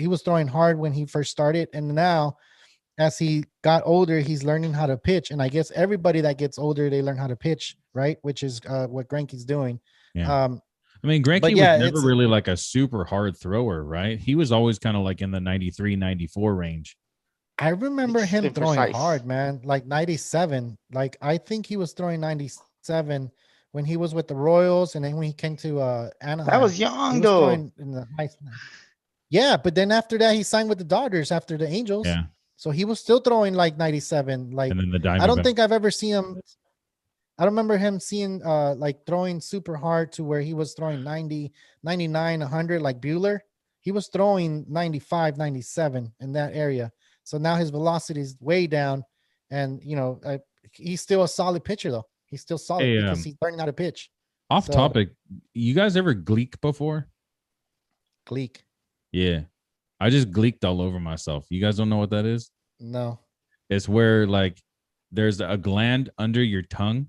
was throwing hard when he first started. And now as he got older, he's learning how to pitch. And I guess everybody that gets older, they learn how to pitch, right? Which is what Greinke's doing. Yeah. Um, I mean, but Greinke was yeah, never really like a super hard thrower, right? He was always kind of like in the 93, 94 range. I remember It's him been throwing precise. hard, man, like 97. Like I think he was throwing 97 when he was with the Royals, and then when he came to That Anaheim, was he young was though. throwing in the high. Yeah, but then after that, he signed with the Dodgers after the Angels. Yeah. So he was still throwing like 97. Like And then the I don't Diamondback. think I've ever seen him. I don't remember him seeing like throwing super hard to where he was throwing 90, 99, 100 like Bueller. He was throwing 95, 97 in that area. So now his velocity is way down, and he's still a solid pitcher though. He's still solid Hey, because he's learning how to pitch. off So topic, you guys ever gleek before? Gleek. Yeah. I just gleeked all over myself. You guys don't know what that is? No. It's where like there's a gland under your tongue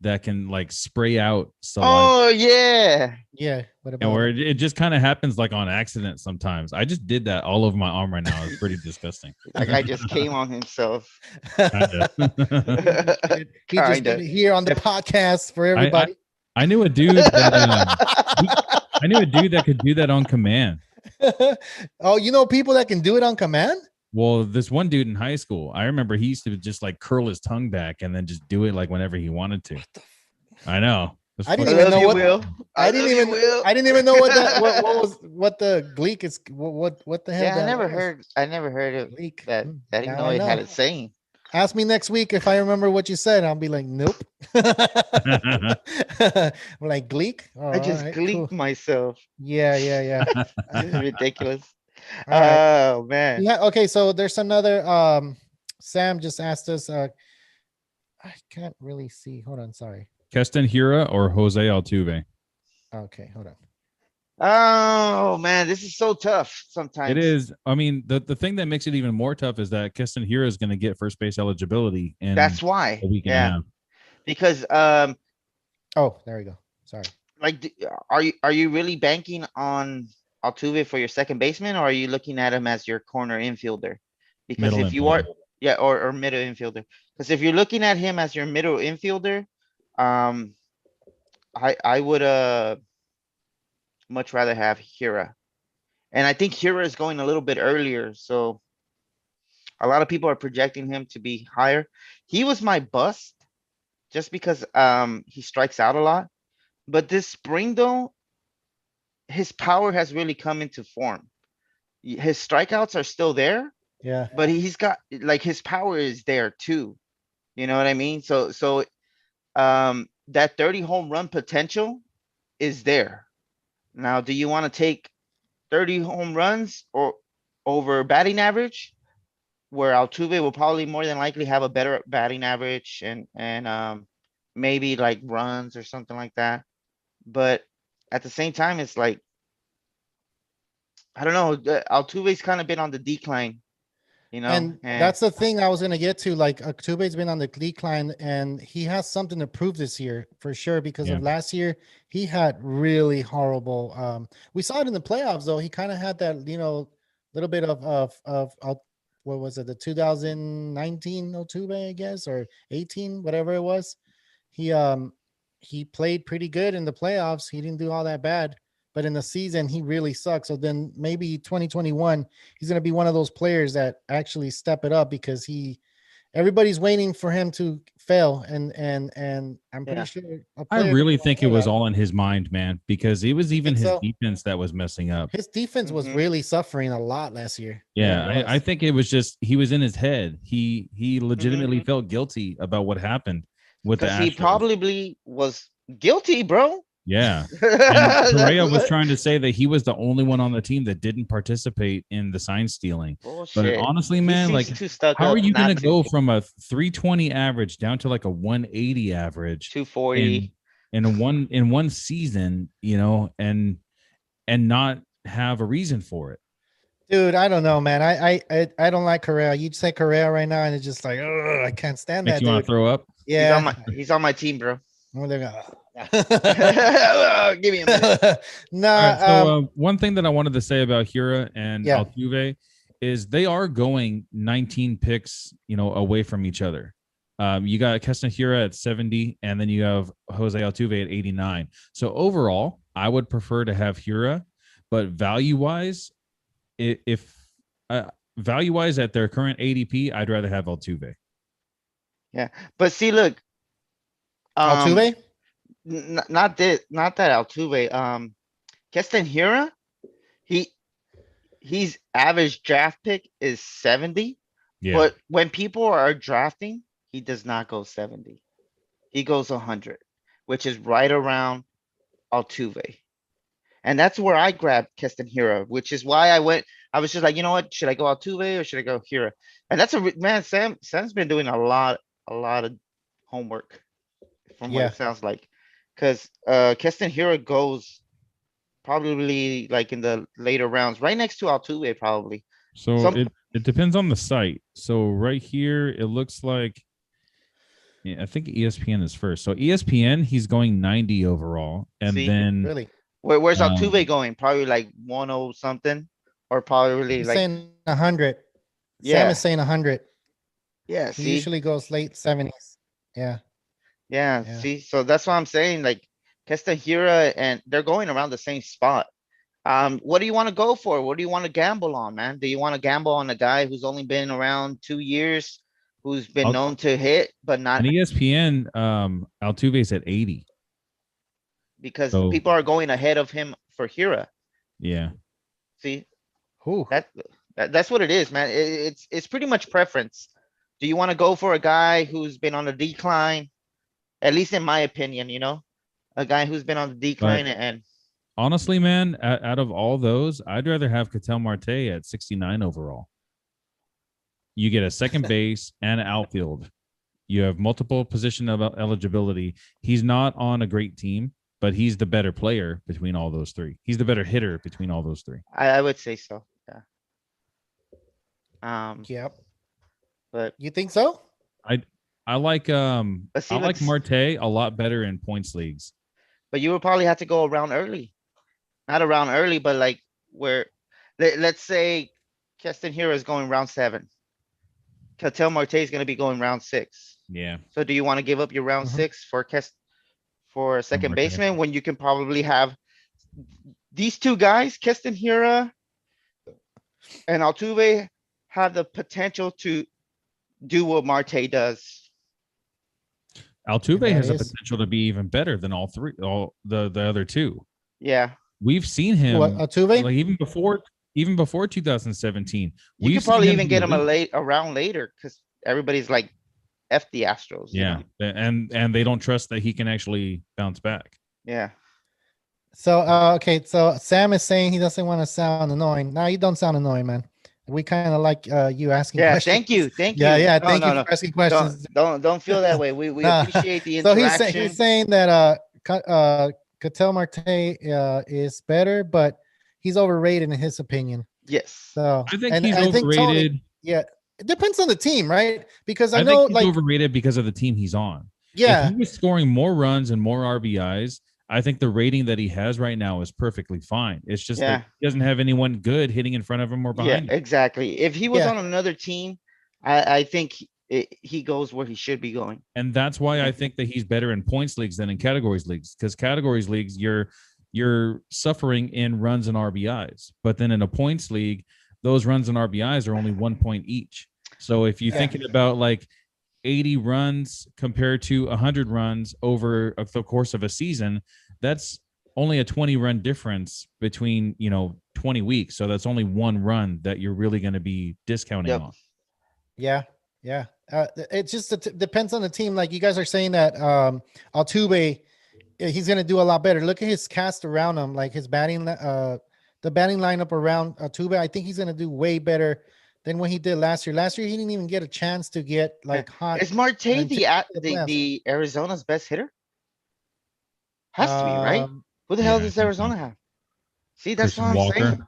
that can like spray out saliva. Oh yeah. Yeah. What And about where it? it just kind of happens like on accident sometimes. I just did that all over my arm right now. It's pretty disgusting. That guy just came on himself. Kinda. He just did Kinda. it here on the podcast for everybody. I knew a dude that I knew a dude that could do that on command. Oh, you know people that can do it on command? Well, this one dude in high school, I remember he used to just like curl his tongue back and then just do it like whenever he wanted to. I know. I didn't I even love know you, what Will. I didn't even Will. I didn't even know what that what the gleek is what the hell Yeah, that I never heard of gleek. that. I didn't Now know I it had know. a saying. Ask me next week if I remember what you said. I'll be like, nope. I'm like gleek. Oh, I all just right, gleeked cool. myself. Yeah. This is ridiculous. All right. Oh man. Yeah. Okay. So there's another. Sam just asked us. I can't really see. Hold on. Sorry. Kesten Hira or Jose Altuve? Okay. Hold on. Oh man, this is so tough sometimes. It is. I mean, the thing that makes it even more tough is that Kesten Hira is going to get first base eligibility in That's why. a week and a half. Because Oh, there we go. Sorry. like are you really banking on Altuve for your second baseman, or are you looking at him as your corner infielder? Because Middle if you are, infielder. yeah, or middle infielder. Because if you're looking at him as your middle infielder, I would much rather have Hira. And I think Hira is going a little bit earlier, so a lot of people are projecting him to be higher. He was my bust just because he strikes out a lot. But this spring though, his power has really come into form. His strikeouts are still there, Yeah. but he's got like his power is there too. You know what I mean? So that 30 home run potential is there. Now, do you want to take 30 home runs or over batting average, where Altuve will probably more than likely have a better batting average and maybe like runs or something like that. But at the same time, it's like, I don't know, Altuve's kind of been on the decline, you know, And that's the thing I was gonna get to. Like Altuve's been on the decline, and he has something to prove this year for sure. Because of Yeah. last year, he had really horrible. We saw it in the playoffs, though. He kind of had that, little bit of what was it, the 2019 Altuve, I guess, or 18, whatever it was. He played pretty good in the playoffs. He didn't do all that bad, but in the season, he really sucked. So then maybe 2021, he's going to be one of those players that actually step it up, because everybody's waiting for him to fail. And I'm pretty Yeah. sure I really think it was all in his mind, man, because it was even think his so? defense that was messing up. His defense was Mhm. really suffering a lot last year. Yeah, it I was. think it was just he was in his head. He legitimately felt guilty about what happened with the Because he Astros. probably was guilty, bro. Yeah. And Correa was That's trying to say that he was the only one on the team that didn't participate in the sign stealing. But bullshit. honestly, He man, seems like too stuck how are up you going to not go from a 320 average down to like a 180 average 240. in one season, and not have a reason for it? Dude, I don't know, man. I don't like Correa. You say Correa right now, and it's just like, ugh, I can't stand Makes that you want dude. to throw up? Yeah. He's on my team, bro. Well, they're gonna- Give me a minute. Nah, All right, so one thing that I wanted to say about Hira and Yeah. Altuve is they are going 19 picks, away from each other. You got Kesten Hira at 70, and then you have Jose Altuve at 89. So overall, I would prefer to have Hira, but value-wise, if value-wise at their current ADP, I'd rather have Altuve. Yeah, but see, look, Altuve? not that Altuve. Kesten Hira, he's average draft pick is 70, Yeah. but when people are drafting, he does not go 70. He goes 100, which is right around Altuve. And that's where I grabbed Kesten Hira, which is why I was just like, you know what? Should I go Altuve or should I go Hira? And that's man, Sam's been doing a lot of homework from what Yeah. it sounds like. Cause Kesten Hira goes probably like in the later rounds, right next to Altuve, probably. So Some- it depends on the site. So right here, it looks like, yeah, I think ESPN is first. So ESPN, he's going 90 overall, and See? then Really? Where's Um, Altuve going? Probably like 10 something, or probably He's like, saying 100. Sam yeah, is saying 100. yeah. He See, usually goes late 70s. Yeah. yeah, Yeah. see. So that's what I'm saying. Like Kesten, Hira, and they're going around the same spot. What do you want to go for? What do you want to gamble on, man? Do you want to gamble on a guy who's only been around 2 years, who's been Al- known to hit, but not and ESPN, Altuve's at 80. because So people are going ahead of him for Hira? yeah, See, Whew. that's what it is, man. It's pretty much preference. Do you want to go for a guy who's been on a decline? At least in my opinion, a guy who's been on the decline and honestly, man, out of all those, I'd rather have Ketel Marte at 69 overall. You get a second base and an outfield. You have multiple position of eligibility. He's not on a great team, but he's the better player between all those three. He's the better hitter between all those three. I would say so. Yeah. Yep. But You think so? I like But see, I like let's- Marte a lot better in points leagues. but you would probably have to go around early. Not around early, but like where let's say Keston Hira is going round 7. Ketel Marte is gonna be going round 6. Yeah. So do you want to give up your round Mhm. 6 for a second Marte. baseman when you can probably have these two guys, Keston Hira and Altuve, have the potential to do what Marte does. Altuve that has the is- potential to be even better than all the other two. Yeah, We've seen him What, Altuve? like even before 2017. you we've could seen probably him even be get him elite. a round later because everybody's like F the Astros. Yeah, and they don't trust that he can actually bounce back. Yeah. So, okay. So Sam is saying he doesn't want to sound annoying. No, you don't sound annoying, man. We kind of like you asking Yeah. questions. Thank you. Thank Yeah, you. yeah. No, Thank no, you no. for asking questions. Don't feel that way. We Nah. appreciate the So interaction. he's saying that Ketel Marte is better, but he's overrated in his opinion. Yes. So I think and he's I think overrated. Tony, yeah, it depends on the team, right? Because I I know, think he's like, overrated because of the team he's on. yeah, If he was scoring more runs and more RBIs, I think the rating that he has right now is perfectly fine. It's just Yeah. that he doesn't have anyone good hitting in front of him or Yeah, behind him. exactly. If he was Yeah. on another team, I think he goes where he should be going. And that's why I think that he's better in points leagues than in categories leagues, because categories leagues you're suffering in runs and RBIs, but then in a points league, those runs and RBIs are only 1 point each. So if you're Yeah. thinking about like 80 runs compared to 100 runs over the course of a season, that's only a 20 run difference between 20 weeks. So that's only one run that you're really going to be discounting Yep. on. yeah. It just depends on the team. Like you guys are saying that Altuve, he's gonna do a lot better. Look at his cast around him, like his batting, the batting lineup around Altuve. I think he's gonna do way better than what he did last year. Last year he didn't even get a chance to get like hot. Is Marte and the playoffs. the Arizona's best hitter? Has to be, right? Who the hell Yeah, I does think so. Arizona have? See, that's Christian what I'm Walker. saying.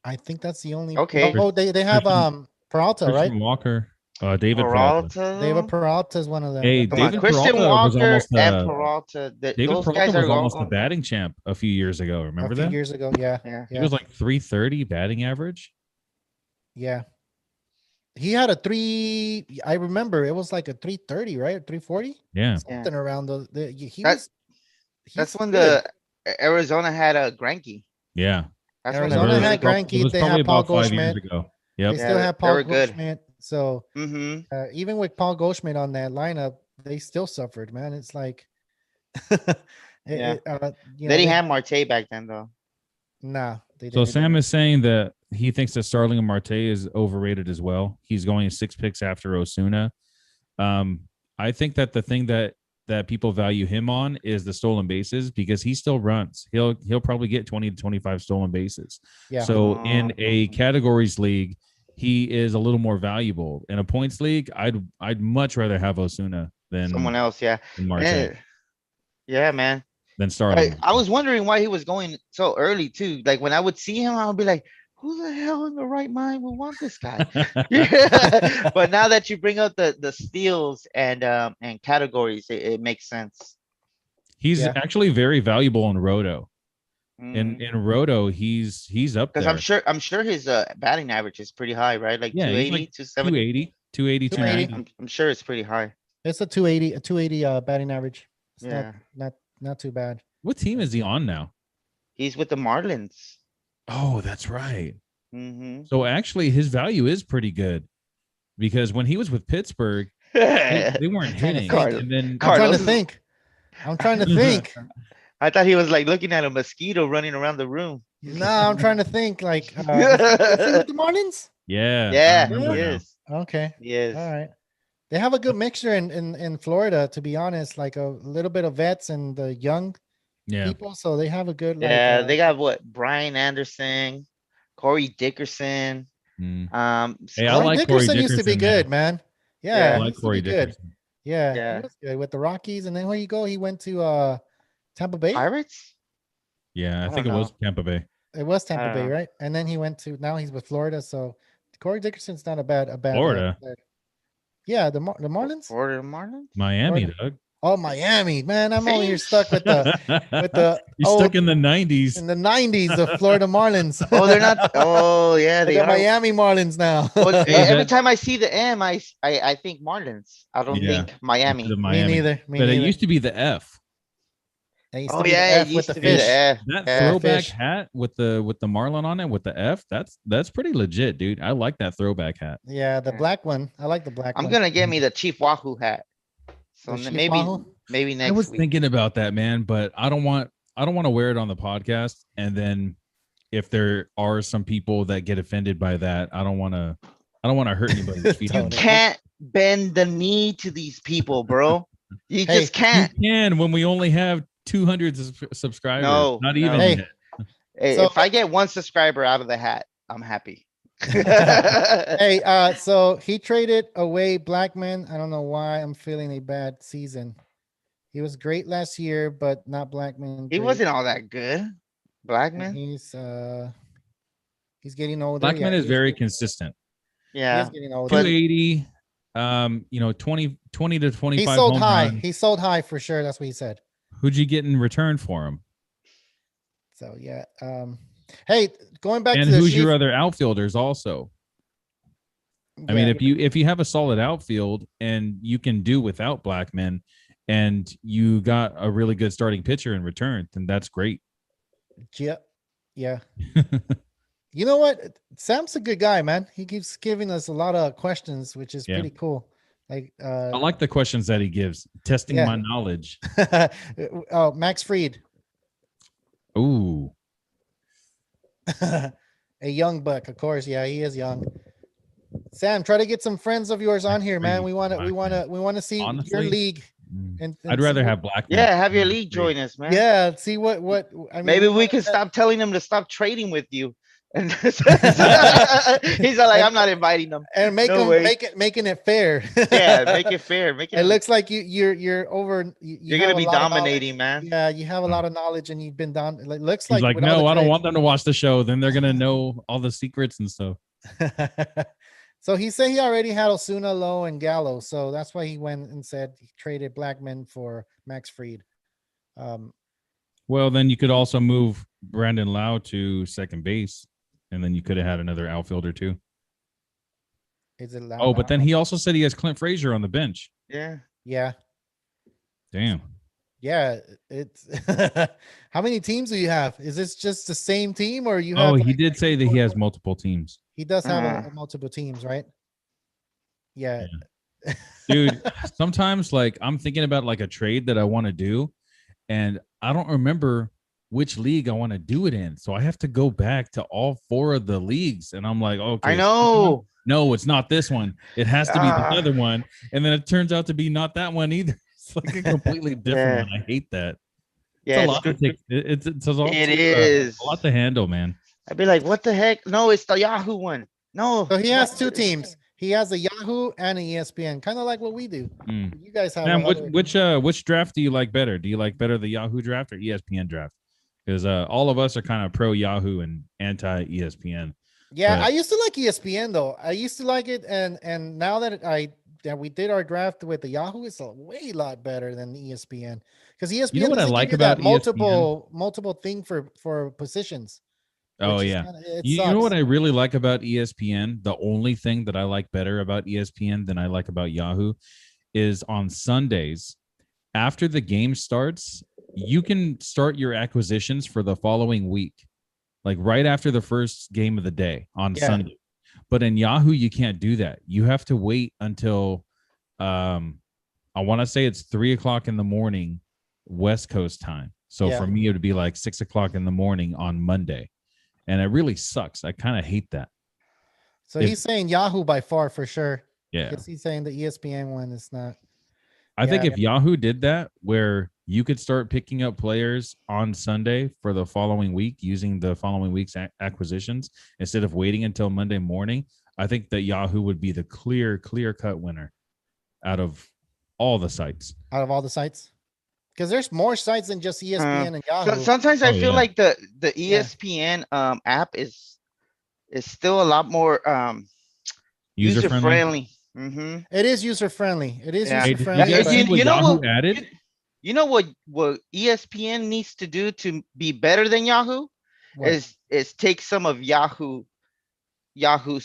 I think that's the only. Okay. Oh, they have Christian- Peralta, right? Christian Walker, David Peralta. David Peralta is one of them. Hey, Come on, David Christian Peralta was Walker almost and Peralta. David Those Peralta guys was are all almost a going- batting champ a few years ago. Remember a few that? years ago. Yeah, Yeah. He was like 330 batting average. yeah. He had a three. I remember it was like a 330, right? 340, Yeah. something around those. That's He's when good. the Arizona had a Greinke. Yeah. That's Arizona when had Greinke, It was they probably had Paul about 5 years Goldschmidt. ago. They Yep. still they- have they Paul were good. Goldschmidt. So Mm-hmm. even with Paul Goldschmidt on that lineup, they still suffered, man. It's like, Yeah. you know, They didn't have Marte back then, though. nah. They So didn't. Sam is saying that he thinks that Starling and Marte is overrated as well. He's going 6 picks after Osuna. I think that the thing that people value him on is the stolen bases because he still runs. He'll probably get 20 to 25 stolen bases. Yeah. So in a categories league, he is a little more valuable. In a points league, I'd much rather have Osuna than Someone else, yeah. than Marte. Yeah, man. than starting. I was wondering why he was going so early too. Like when I would see him, I would be like, who the hell in the right mind would want this guy? Yeah. But now that you bring up the steals and categories, it makes sense. He's Yeah. actually very valuable in Roto. Mm. In Roto, he's up Because there. I'm sure his batting average is pretty high, right? Like Yeah, he's 280, like 270. 280, 280. I'm sure it's pretty high. It's a 280 batting average. It's Yeah. not too bad. What team is he on now? He's with the Marlins. Oh, that's right. Mm-hmm. So actually, his value is pretty good because when he was with Pittsburgh, they weren't hitting. Carlos. And then I'm trying Carlos to is- think. I'm trying to think. I thought he was like looking at a mosquito running around the room. No, I'm trying to think. Like, is he with the Marlins? yeah, I Yeah, remember he now. is. Okay. He is. All right. They have a good mixture in Florida, to be honest, like a little bit of vets and the young Yeah, people. So they have a good, like, Yeah, they got what? Brian Anderson, Corey Dickerson. Mm. Some Hey, I Corey like Corey Dickerson used to be Dickerson, man. good, man. Yeah. Yeah, I he like used to Corey be good. Dickerson. Yeah, Yeah. he was good with the Rockies, and then where you go? He went to Tampa Bay. Pirates? Yeah, I I think don't it was know. Tampa Bay. It was I Tampa don't Bay, know. right? And then he went to now he's with Florida. So Corey Dickerson's not a bad Florida? yeah, the Marlins. Florida Marlins? Miami, Florida. Doug. Oh, Miami, man! I'm over here See? stuck with the You're old stuck in the 90s. in the '90s of Florida Marlins. Oh, they're not. Oh, yeah, they the are. Miami Marlins now. Well, Dude, every that- time I see the M, I think Marlins. I don't Yeah. think Miami. The Me Miami. neither. Me But it neither. used to be the F. That used Oh to be the yeah, it F with used the to be the fish. F. That Yeah. throwback Fish. hat with the Marlin on it with the F, that's pretty legit, dude. I like that throwback hat. Yeah, the Yeah. black one. I like the black I'm one. gonna get me the Chief Wahoo hat. So The Chief maybe Wahoo? maybe I next was week. thinking about that, man, but I don't want to wear it on the podcast. And then if there are some people that get offended by that, I don't want to hurt anybody's You feelings. can't bend the knee to these people, bro. You Hey, just You can't. can when we only have 200 subscribers. No, not no. even Hey. yet. Hey, So- if I get one subscriber out of the hat, I'm happy. Hey, so he traded away Blackman. I don't know why I'm feeling a bad season. He was great last year, but not Blackman. He great. wasn't all that good. And Blackman. he's getting older. Blackman yeah, is he very getting- consistent. He Yeah. is getting older. 280, 20 to 25 He sold home high. runs. He sold high for sure. That's what he said. Who'd you get in return for him? So yeah. Hey, going back And to the who's your Chief- other outfielders also? I mean, yeah, if you have a solid outfield and you can do without Blackman and you got a really good starting pitcher in return, then that's great. yeah. You know what? Sam's a good guy, man. He keeps giving us a lot of questions, which is Yeah. pretty cool. Like I like the questions that he gives, testing Yeah. my knowledge. oh, Max Fried. Ooh. A young buck, of course. Yeah, he is young. Sam, try to get some friends of yours on here, man. We want to see your Honestly, league. I'd see rather what- have Blackman. Yeah, have your league join us, man. Yeah, see what I mean. Maybe we wanna can set- stop telling them to stop trading with you. And he's like, I'm not inviting them. and make No them way. making it fair. Yeah, make it fair. Make it. It looks like you're over. You're have gonna a be lot of dominating, knowledge. man. Yeah, you have a lot of knowledge, and you've been down. It looks He's like, with all no, the I don't trades- want them to watch the show. Then they're gonna know all the secrets and stuff. So he said he already had Osuna, Lowe, and Gallo. So that's why he went and said he traded Blackman for Max Fried. Well, then you could also move Brandon Lau to second base, and then you could have had another outfielder too. Is it Oh, but then he also said he has Clint Frazier on the bench. Yeah. yeah, Damn. yeah. It's how many teams do you have? Is this just the same team, or you have? Oh, he like- did say that he has multiple teams. He does have Ah. multiple teams, right? Yeah. Dude, sometimes like I'm thinking about like a trade that I want to do, and I don't remember which league I want to do it in. So I have to go back to all 4 of the leagues, and I'm like, okay, I know. no, it's not this one. It has to be the Ah. other one, and then it turns out to be not that one either. It's like a completely different one. I hate that. Yeah, It's a lot to take. It's a lot. It to, is. a lot to handle, man. I'd be like, what the heck? No, it's the Yahoo one. No. So he has 2 teams. He has a Yahoo and an ESPN, kind of like what we do. Mm. You guys have Man, other- which draft do you like better? Do you like better the Yahoo draft or ESPN draft? Because all of us are kind of pro Yahoo and anti ESPN. Yeah, but- I used to like ESPN though. I used to like it, and now that we did our draft with the Yahoo, it's a way lot better than the ESPN because ESPN You know what I doesn't like give you that about ESPN? multiple thing for positions. Oh which is yeah. it You know what sucks. I really like about ESPN? The only thing that I like better about ESPN than I like about Yahoo is on Sundays after the game starts, you can start your acquisitions for the following week, like right after the first game of the day on Yeah. Sunday. But in Yahoo, you can't do that. You have to wait until I want to say it's 3:00 in the morning, West Coast time. So Yeah. for me, it would be like 6:00 in the morning on Monday. And it really sucks. I kind of hate that. So if- he's saying Yahoo by far for sure. Yeah. Because he's saying the ESPN one is not. I think Yeah. if Yahoo did that, where you could start picking up players on Sunday for the following week using the following week's acquisitions instead of waiting until Monday morning, I think that Yahoo would be the clear cut winner out of all the sites. Out of all the sites, because there's more sites than just ESPN and Yahoo. So sometimes I Oh, feel yeah. like the ESPN app is still a lot more user friendly. Mm-hmm. It is user friendly. It is Yeah. user Hey, did you friendly. guys see what You know Yahoo what- added? You know what ESPN needs to do to be better than Yahoo is take some of Yahoo's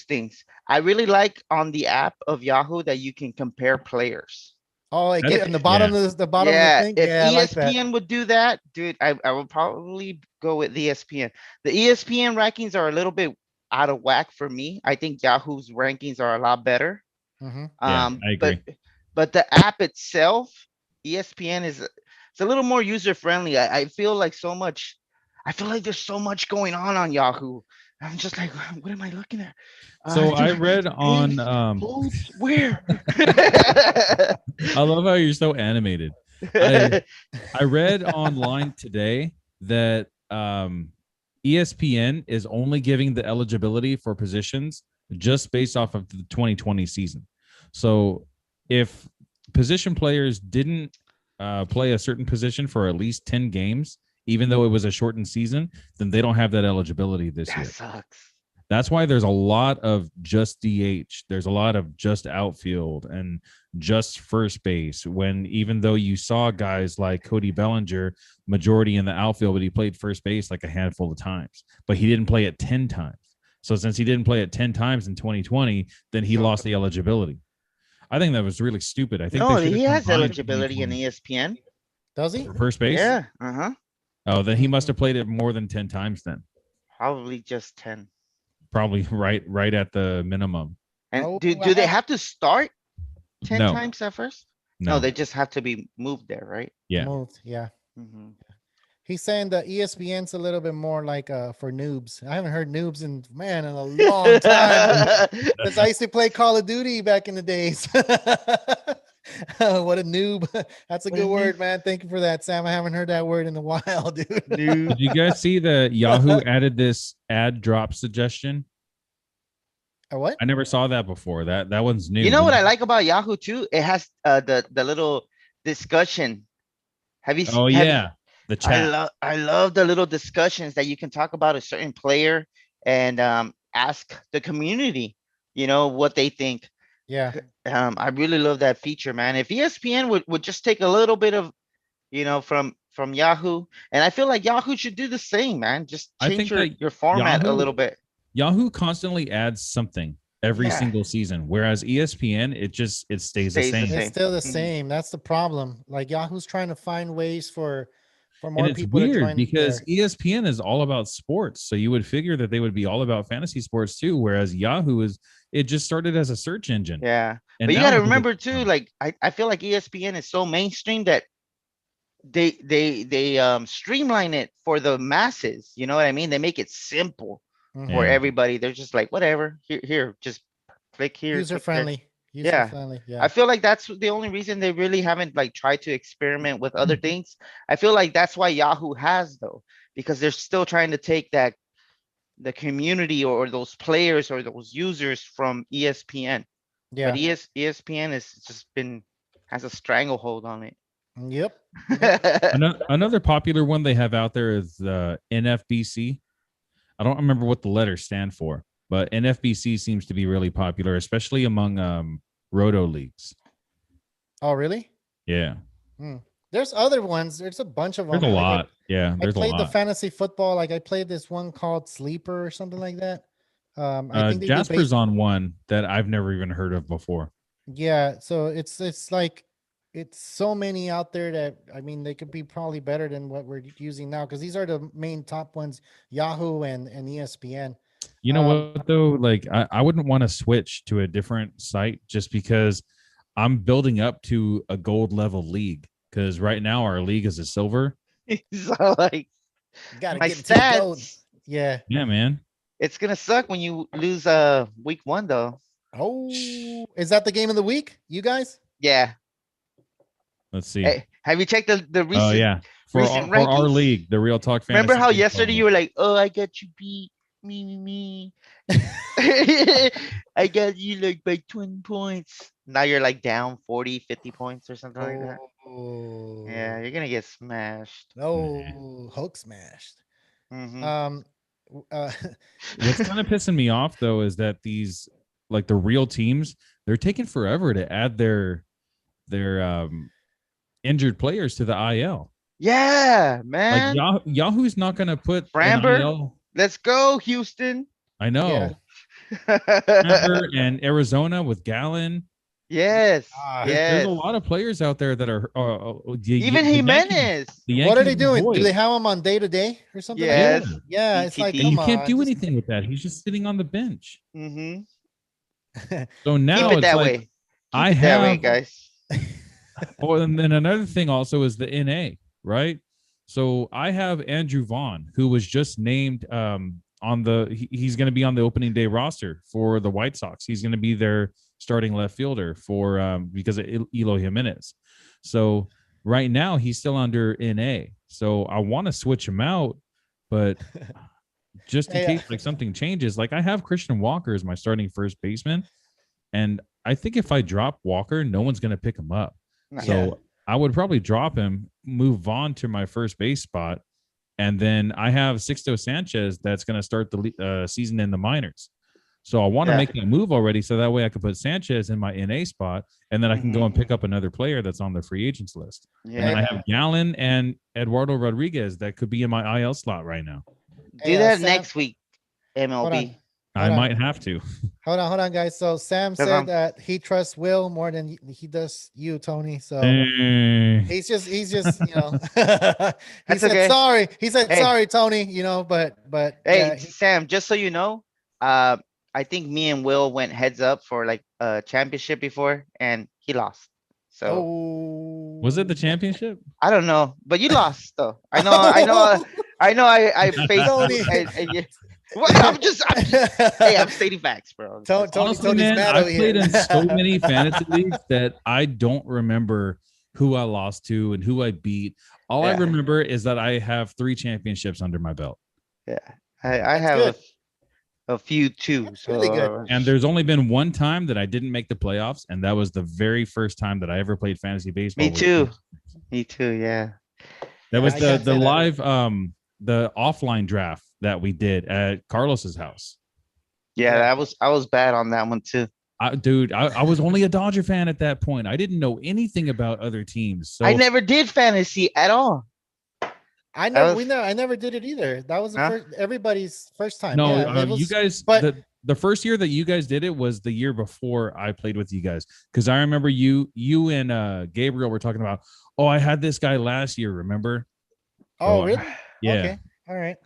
things. I really like on the app of Yahoo that you can compare players. Oh, it That's- get in the bottom of the bottom of the thing. If Yeah, I like that. ESPN would do that, dude, I would probably go with ESPN. The ESPN rankings are a little bit out of whack for me. I think Yahoo's rankings are a lot better. Mhm. Yeah, I agree. But the app itself, ESPN it's a little more user friendly. I feel like there's so much going on Yahoo. I'm just like, what am I looking at? So I dude, read on Oops, where? I love how you're so animated. I read online today that ESPN is only giving the eligibility for positions just based off of the 2020 season. So if position players didn't play a certain position for at least 10 games, even though it was a shortened season, then they don't have that eligibility this year. That sucks. That's why there's a lot of just DH. There's a lot of just outfield and just first base. When even though you saw guys like Cody Bellinger, majority in the outfield, but he played first base like a handful of times, but he didn't play it 10 times. So since he didn't play it 10 times in 2020, then he lost the eligibility. I think that was really stupid. I think No, they should he have has combined eligibility in 2020. ESPN. Does he? For first base. Yeah. Uh-huh. Oh, then he must have played it more than 10 times then. Probably just 10. Probably right at the minimum. And Oh, do I they have- have to start 10 No. times at first? No, No, they just have to be moved there, right? yeah. Moved. Yeah. Mhm. He's saying the ESPN's a little bit more like for noobs. I haven't heard noobs in a long time. Because I used to play Call of Duty back in the days. What a noob. That's a What a good noob. word, man. Thank you for that, Sam. I haven't heard that word in a while, dude. Did you guys see that Yahoo added this ad drop suggestion? A what? I never saw that before. That one's new. You know what I like about Yahoo too? It has the little discussion. Have you seen? Oh yeah, the chat. I love the little discussions that you can talk about a certain player and ask the community, what they think. Yeah. I really love that feature, man. If ESPN would just take a little bit of, from Yahoo, and I feel like Yahoo should do the same, man. Just I change think that your format a Yahoo- little bit. Yahoo constantly adds something every Yeah. single season, whereas ESPN it stays the Stays the same. same. It's still the Mhm. same. That's the problem. Like Yahoo's trying to find ways for more And it's people to weird join because there. ESPN is all about sports, so you would figure that they would be all about fantasy sports too. Whereas Yahoo it just started as a search engine. Yeah. And But you now got to look at remember it- too, like I feel like ESPN is so mainstream that they streamline it for the masses. You know what I mean? They make it simple Mhm. for Yeah. everybody. They're just like, whatever, here, just click here. User click there. friendly. User Yeah. friendly. I Yeah. feel like that's the only reason they really haven't like tried to experiment with other things. I feel like that's why Yahoo has though, because they're still trying to take the community or those players or those users from ESPN. Yeah. But ESPN has just has a stranglehold on it. Yep. Another popular one they have out there is NFBC. I don't remember what the letters stand for, but NFBC seems to be really popular, especially among roto leagues. Oh, really? Yeah. There's other ones. There's a bunch of them. There's a lot. Yeah, there's a played lot. the fantasy football. Like I played this one called Sleeper or something like that. I think they do Jasper's on one that I've never even heard of before. Yeah, so it's like it's so many out there that I mean they could be probably better than what we're using now because these are the main top ones, Yahoo and ESPN. You know what though? Like I wouldn't want to switch to a different site just because I'm building up to a gold level league. Because right now our league is a silver. So like Gotta my get into the gold. stats. Yeah. Yeah, man. It's gonna suck when you lose week 1 though. Oh, is that the game of the week? You guys? Yeah. Let's see. Hey, have you checked the recent? Oh yeah, for recent our rankings? league, the Real Talk Fantasy. Remember how Baseball yesterday League. you were like, "Oh, I got you beat, me." I got you like by 20 points. Now you're like down 40, 50 points or something like that. Yeah, you're gonna get smashed. No, Hulk smashed. Mhm. What's kind of pissing me off though is that these like the real teams, they're taking forever to add their injured players to the IL. Yeah, man. Like Yahoo's not going to put Framber, an IL. let's go, Houston. I know. Yeah. Framber and Arizona with Gallon. Yes. There's a lot of players out there that are Even Jimenez. What are they doing? Do they have him on day to day or something? Yes. Like that? Yeah, it's like you can't do anything with that. He's just sitting on the bench. Mm-hmm. So now Keep it it's that like way. I have that way, guys. Oh, and then another thing also is the NA, right? So I have Andrew Vaughn, who was just named on the he's going to be on the opening day roster for the White Sox. He's going to be their starting left fielder for because of Eloy Jimenez. So right now he's still under NA. So I want to switch him out, but just in case like something changes, like I have Christian Walker as my starting first baseman, and I think if I drop Walker, no one's going to pick him up. So I would probably drop him, move Vaughn to my first base spot, and then I have Sixto Sanchez that's going to start the season in the minors. So I want to make that move already, so that way I can put Sanchez in my NA spot, and then I can go and pick up another player that's on the free agents list. Yeah. And then I have Gallon and Eduardo Rodriguez that could be in my IL slot right now. Do that next week, MLB. I might have to. Hold on, guys. So Sam said that he trusts Will more than he does you, Tony. So he's just, he said sorry. He said sorry, Tony. But hey, Sam, just so you know, I think me and Will went heads up for like a championship before, and he lost. So was it the championship? I don't know, but you lost though. I know. I faced Tony. I'm stating facts, bro. Tony's mad I've played in so many fantasy leagues that I don't remember who I lost to and who I beat. All I remember is that I have 3 championships under my belt. Yeah, I have a few too. So really good. And there's only been one time that I didn't make the playoffs, and that was the very first time that I ever played fantasy baseball. Me too. Yeah. That was the live the offline draft that we did at Carlos's house. Yeah, I was bad on that one too. I was only a Dodger fan at that point. I didn't know anything about other teams. So I never did fantasy at all. I never did it either. That was everybody's first time. No, you guys, but the first year that you guys did it was the year before I played with you guys. Because I remember you and Gabriel were talking about, I had this guy last year, remember? Oh, really? Yeah. Okay. All right.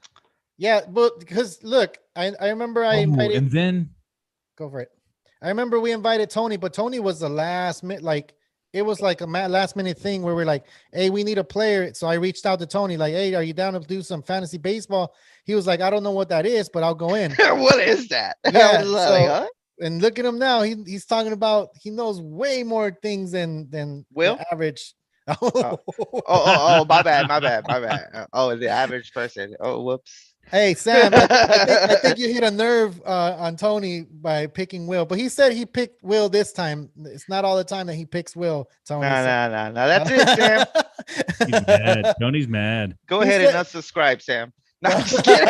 Yeah, but because look, I remember I invited. And then go for it. I remember we invited Tony, but Tony was the last minute, like it was like a last minute thing where we're like, hey, we need a player. So I reached out to Tony, like, hey, are you down to do some fantasy baseball? He was like, I don't know what that is, but I'll go in. What is that? Yeah. And look at him now. He's talking about he knows way more things than Will the average. My bad. Oh, the average person. Oh, whoops. Hey Sam, I think you hit a nerve on Tony by picking Will, but he said he picked Will this time. It's not all the time that he picks Will, Tony. No. That's it, Sam. He's mad. Tony's mad. Go He ahead said- and unsubscribe, Sam. No, I'm just kidding.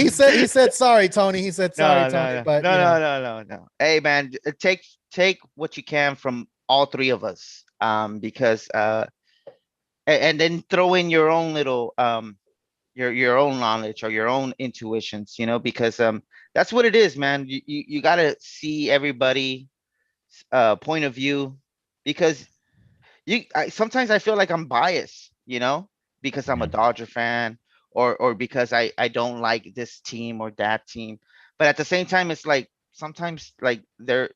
he said sorry, Tony. He said sorry, Tony. No. But you know. No. Hey, man, take what you can from all three of us. Because and then throw in your own little your own knowledge or your own intuitions, because that's what it is, man. You gotta see everybody point of view, because sometimes I feel like I'm biased, because I'm a Dodger fan, or because I don't like this team or that team. But at the same time, it's like sometimes like they're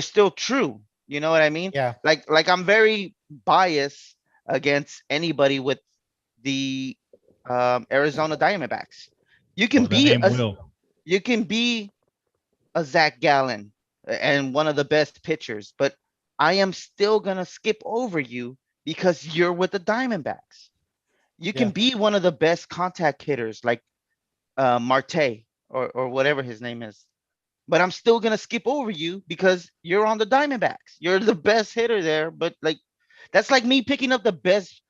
still true. You know what I mean? Yeah. Like I'm very biased against anybody with the Arizona Diamondbacks. You can be a Zach Gallen and one of the best pitchers, but I am still gonna skip over you because you're with the Diamondbacks. You can be one of the best contact hitters like Marte or whatever his name is, but I'm still gonna skip over you because you're on the Diamondbacks. You're the best hitter there, but like that's like me picking up the best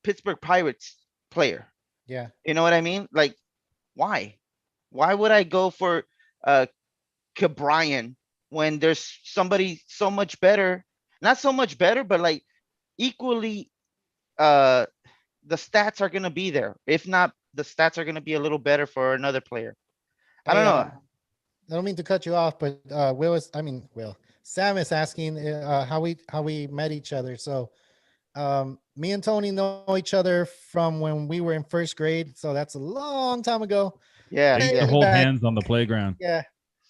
Pittsburgh Pirates player. Yeah. You know what I mean? Like, why? Why would I go for Cabrian when there's somebody so much better? Not so much better, but like equally the stats are gonna be there. If not, the stats are gonna be a little better for another player. I don't know. I don't mean to cut you off, but Sam is asking how we met each other. So me and Tony know each other from when we were in first grade. So that's a long time ago. Yeah. They used to hold hands on the playground. Yeah.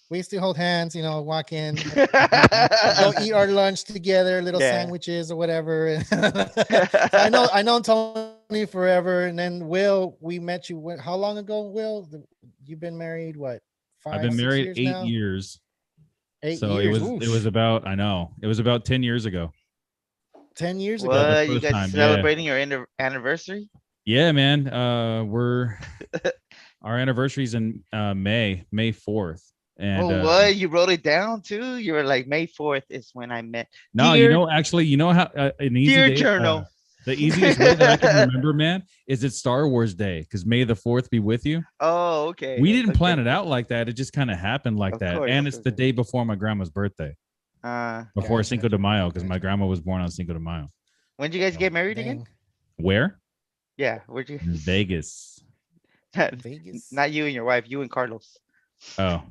We used to hold hands, walk in, go eat our lunch together, little sandwiches or whatever. So I know Tony forever. And then Will, we met you. How long ago, Will? You've been married, what? I've been married 8 now? years. 8 so years. it was about 10 years ago. 10 years ago. What, you guys celebrating your anniversary? Yeah, man. Our anniversary's in May 4th. And what? You wrote it down too? You were like, May 4th is when I met. No, actually, how an easy Dear day, Journal. The easiest way that I can remember, man, is it's Star Wars Day, because May the 4th be with you. Oh, okay. We didn't plan it out like that. It just kind of happened like that. And it's the day before my grandma's birthday. Before Cinco de Mayo, because my grandma was born on Cinco de Mayo. When did you guys get married again? Where? Yeah, where'd you? Vegas. Vegas. Not you and your wife, you and Carlos. Oh.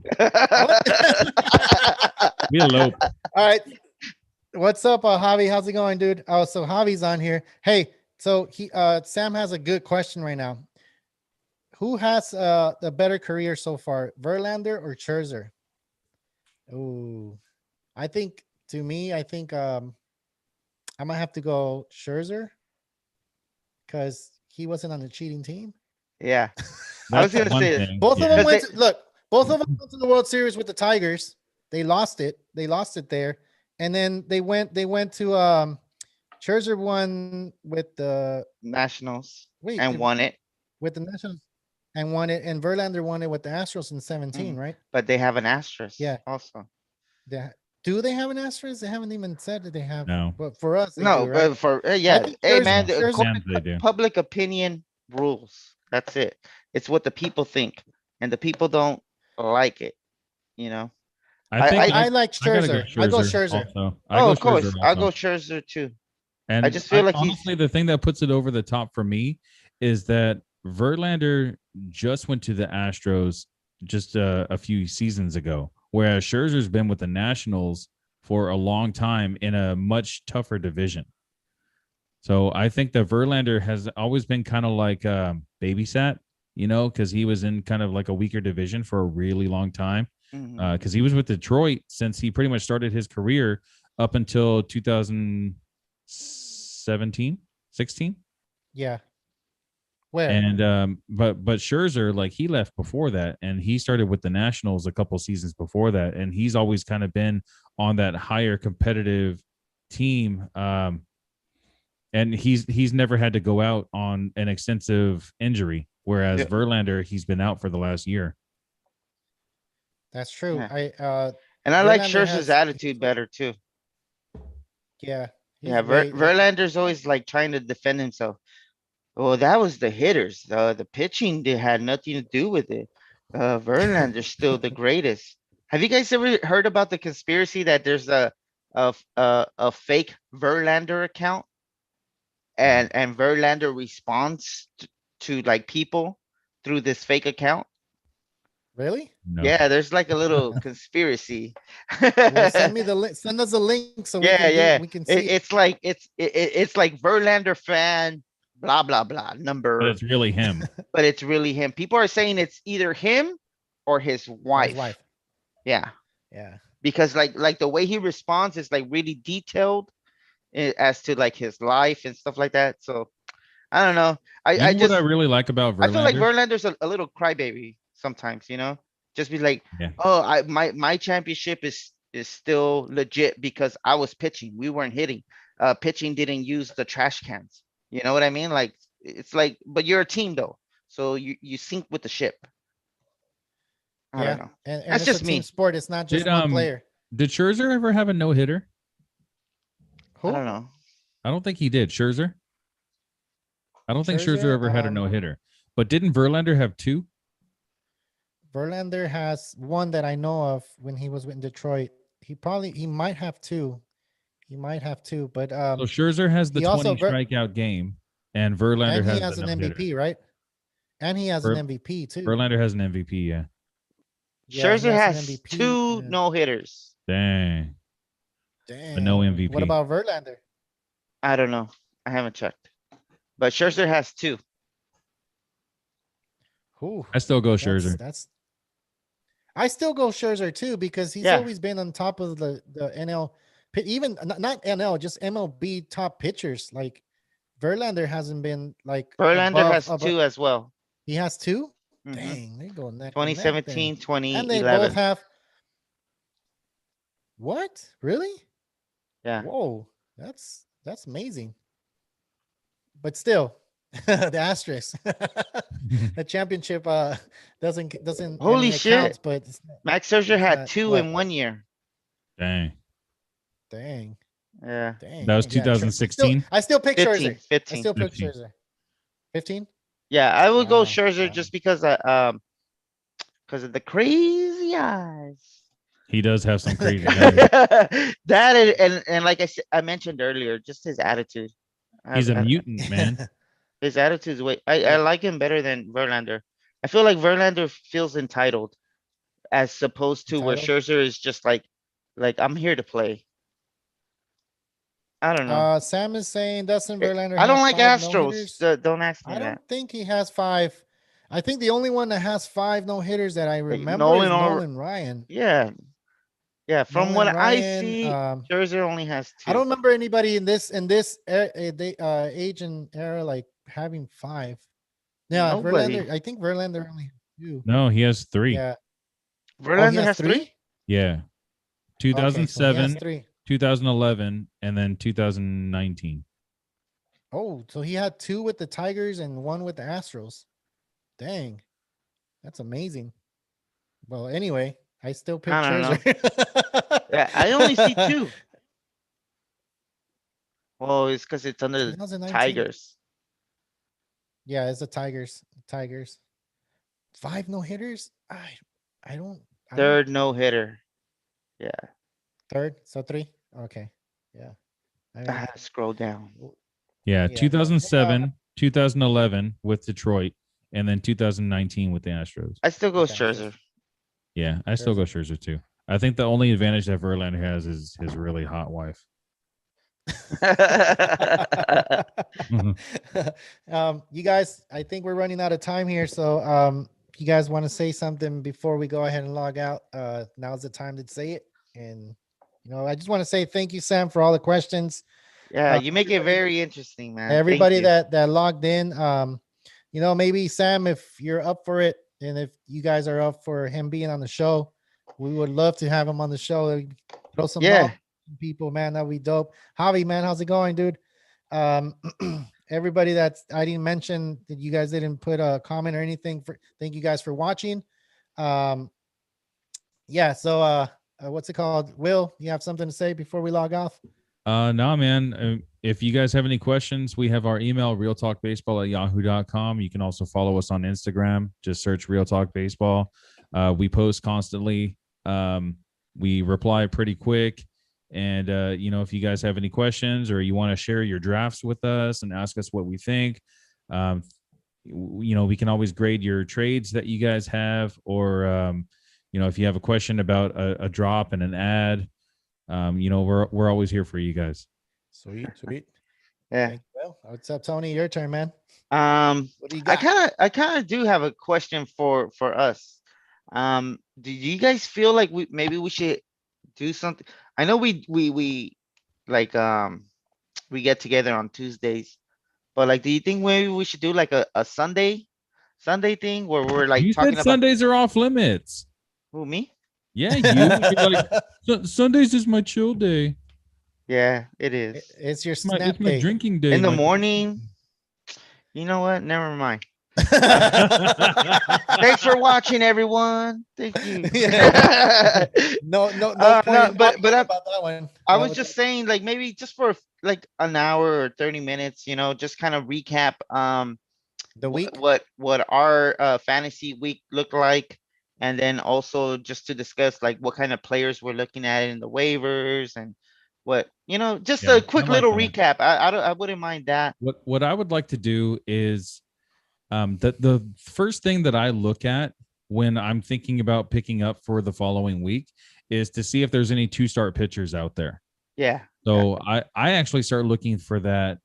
We eloped. All right. What's up, Javi? How's it going, dude? Oh, so Javi's on here. Hey, so Sam has a good question right now. Who has the better career so far, Verlander or Charzer? Oh, I think I'm gonna have to go Charzer because he wasn't on the cheating team. Yeah, I was gonna say both of them went to the World Series with the Tigers. They lost it there. And then they went to Charzer won with the Nationals won it with the Nationals and won it, and Verlander won it with the Astros in 17, right? But they have an asterisk. Yeah. Also, do they have an asterisk? They haven't even said that they have. No. But for us, no. do, right? But for hey man, public opinion rules. That's it. It's what the people think, and the people don't like it. I like Charzer. I go Charzer. Of course. I'll go Charzer too. And I just feel like honestly, the thing that puts it over the top for me is that Verlander just went to the Astros just a few seasons ago, whereas Scherzer's been with the Nationals for a long time in a much tougher division. So I think that Verlander has always been kind of like babysat, because he was in kind of like a weaker division for a really long time. Because he was with Detroit since he pretty much started his career up until 2017, 16. Yeah. Where? And but Scherzer, like, he left before that, and he started with the Nationals a couple seasons before that, and he's always kind of been on that higher competitive team. And and he's never had to go out on an extensive injury. Whereas Yeah. Verlander, he's been out for the last year. That's true. Yeah. And I like Verlander Scherzer's has attitude better too. yeah. Yeah, He's way like Verlander's always like trying to defend himself. Well, that was the hitters. The pitching had nothing to do with it. Verlander's still the greatest. Have you guys ever heard about the conspiracy that there's a fake Verlander account and Verlander responds to like people through this fake account? really? No. Yeah, there's like a little conspiracy. Well, send me the link. Send us a link so Yeah. we can see it. It's like it's like Verlander fan, blah blah blah But number, it's really him. but it's really him. People are saying it's either him or his Or wife. his wife. Yeah, Yeah. because like the way he responds is like really detailed as to like his life and stuff like that. So I don't know. You know I what just I really like about Verlander? I feel like Verlander's a little crybaby sometimes, you know? Just be like, Yeah. oh, my championship is still legit because I was pitching. We weren't hitting. Pitching didn't use the trash cans. You know what I mean? Like it's like, but you're a team though. So you sync with the ship. I Yeah. don't know. And That's it's a just team me. sport. It's not just Did, one player. Did Scherzer ever have a no hitter? Who? I don't know. I don't think he did. Scherzer. I don't think Scherzer Scherzer, ever had a no hitter. But didn't Verlander have two? Verlander has one that I know of when he was in Detroit. He might have two. He might have two, but So Scherzer has the he 20 also strikeout game, and Verlander and he has has the an no-hitter. MVP, right? And he has Ver- an MVP too. Verlander has an MVP, yeah. Yeah, he Scherzer has an has MVP, two no hitters. Dang. Damn. But no MVP. What about Verlander? I don't know. I haven't checked. But Scherzer has two. Who? I still go Scherzer. I still go Scherzer too because he's Yeah. always been on top of the NL, even not NL, just MLB top pitchers. Like Verlander hasn't been like Verlander has above. two as well. He has two. Mhm. Dang, they go neck and neck 2017, then. And they both 2011. have. What? Really? Yeah. Whoa, that's amazing. But still, the asterisk, the championship doesn't Holy any shit. accounts, but Max Scherzer had not- two what? in 1 year. Dang. dang. Yeah. That was Yeah, 2016? I still pick 15, Scherzer. I 15. still pick 15. Scherzer. 15? Yeah, I would go Wow, Scherzer wow. just because of the crazy eyes. He does have some crazy eyes. That and like I mentioned earlier, just his attitude. He's a mutant, man. His attitude is way. I like him better than Verlander. I feel like Verlander feels entitled, as opposed to where Entitled? Scherzer is just like I'm here to play. I don't know. Sam is saying Dustin Verlander. I don't has like 5 Astros. no-hitters. Don't ask me I that. don't think he has 5. I think the only one that has 5 no hitters that I remember Nolan is or- Nolan Ryan. Yeah. Yeah, from Nolan what I Ryan, see, Scherzer only has two. I don't remember anybody in this age and era like having 5. Yeah, Nobody. Verlander. I think Verlander only has 2. No, he has 3. Yeah. Verlander has 3? three? Yeah. Okay, so he has 2007, 3. 2011, and then 2019. Oh, so he had 2 with the Tigers and 1 with the Astros. Dang. That's amazing. Well, anyway, I still pick I don't know. Scherzer. Yeah, I only see 2. Well, it's because it's under the 2019. Tigers. Yeah, it's the Tigers. 5 no hitters. I don't. Third no hitter. Yeah. Third, so 3. Okay, yeah. I mean, Scroll down. Yeah, Yeah. 2007, 2011 with Detroit, and then 2019 with the Astros. I still go Okay, Scherzer. Yeah, I still go Scherzer too. I think the only advantage that Verlander has is his really hot wife. You guys, I think we're running out of time here, so you guys want to say something before we go ahead and log out? Now's the time to say it. And I just want to say thank you, Sam, for all the questions. Yeah, you make it very interesting, man. Everybody Thank you. that logged in, maybe Sam, if you're up for it, and if you guys are up for him being on the show, we would love to have him on the show. Throw some Yeah. love to people, man. That'd be dope. Javi, man, how's it going, dude? Everybody that's I didn't mention that you guys didn't put a comment or anything. Thank you guys for watching. Yeah. So what's it called? Will, you have something to say before we log off? No, man. If you guys have any questions, we have our email, realtalkbaseball@yahoo.com. You can also follow us on Instagram. Just search Real Talk Baseball. We post constantly. We reply pretty quick. And, if you guys have any questions or you want to share your drafts with us and ask us what we think, we can always grade your trades that you guys have. Or, if you have a question about a drop and an ad, we're always here for you guys. Sweet. Yeah. Well, what's up, Tony? Your turn, man. What do you I got? kind of do have a question for us. Do you guys feel like maybe we should do something? I know we like we get together on Tuesdays, but like, do you think maybe we should do like a Sunday thing where we're like You talking said about Sundays are off limits. who, me? Yeah, you're like, Sundays is my chill day. Yeah, it is. It's your It's my snap day. drinking day. In the morning. You know what? Never mind. Thanks for watching, everyone. Thank you. Yeah. No point but about that one. I was just saying, like, maybe just for like an hour or 30 minutes, just kind of recap the week. what our fantasy week looked like, and then also just to discuss like what kind of players we're looking at in the waivers and what just Yeah, a quick I like little that. recap. I wouldn't mind that. What I would like to do is the first thing that I look at when I'm thinking about picking up for the following week is to see if there's any 2-start pitchers out there. Yeah. So I actually start looking for that,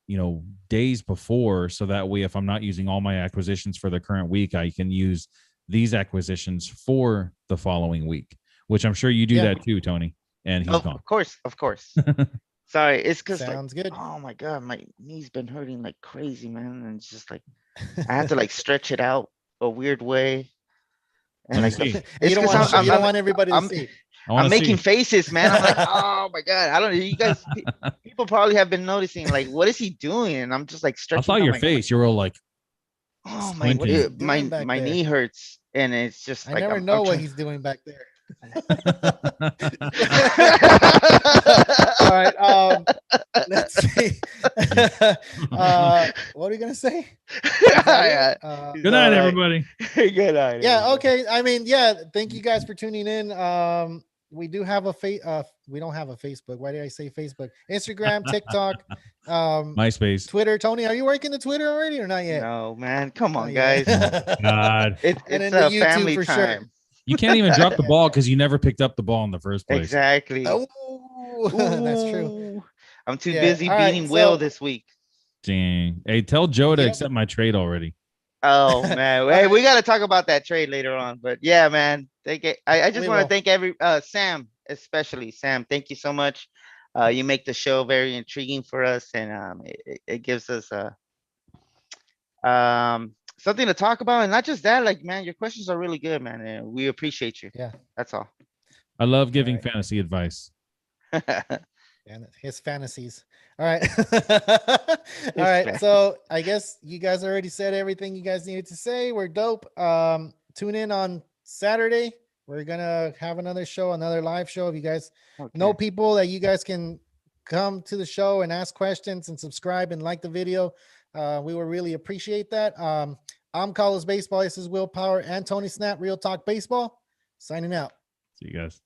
days before. So that way, if I'm not using all my acquisitions for the current week, I can use these acquisitions for the following week, which I'm sure you do that too, Tony. And he's gone. Of course. Sorry. It's because Sounds good. Oh my God, my knee's been hurting like crazy, man. And it's just like, I have to like stretch it out a weird way. And like, see. You don't want everybody to see. I'm making faces, man. I'm like, oh my God. I don't know. You guys, people probably have been noticing, like, what is he doing? And I'm just like I stretching. saw your face. You're all like, oh squinting. my knee hurts. And it's just I like, never I'm know what trying- he's doing back there. All right. Let's see. What are you gonna say? Yeah. Good night, everybody. Good night. Yeah. Okay. I mean, yeah. Thank you guys for tuning in. We do have we don't have a Facebook. Why did I say Facebook? Instagram, TikTok, MySpace, Twitter. Tony, are you working the Twitter already or not yet? No, man. Come on, Not guys. yet. God. It's And then a the YouTube family for time. sure. You can't even drop the ball because you never picked up the ball in the first place. Exactly. Oh, that's true. Ooh. I'm too Yeah, busy all right, beating Will so- this week. Dang. Hey, tell Joe to Yep. accept my trade already. Oh man. Hey, we got to talk about that trade later on. But yeah, man. I just We want to will. thank Sam, especially Sam. Thank you so much. You make the show very intriguing for us, and it gives us something to talk about. And not just that, like, man, your questions are really good, man, and we appreciate you. Yeah. That's all. I love giving Right. fantasy advice. And his fantasies. All right. All right. So I guess you guys already said everything you guys needed to say. We're dope. Tune in on Saturday. We're gonna have another show, another live show. If you guys know people that you guys can come to the show and ask questions and subscribe and like the video, we will really appreciate that. I'm Carlos Baseball. This is Will Power and Tony Snap, Real Talk Baseball. Signing out. See you guys.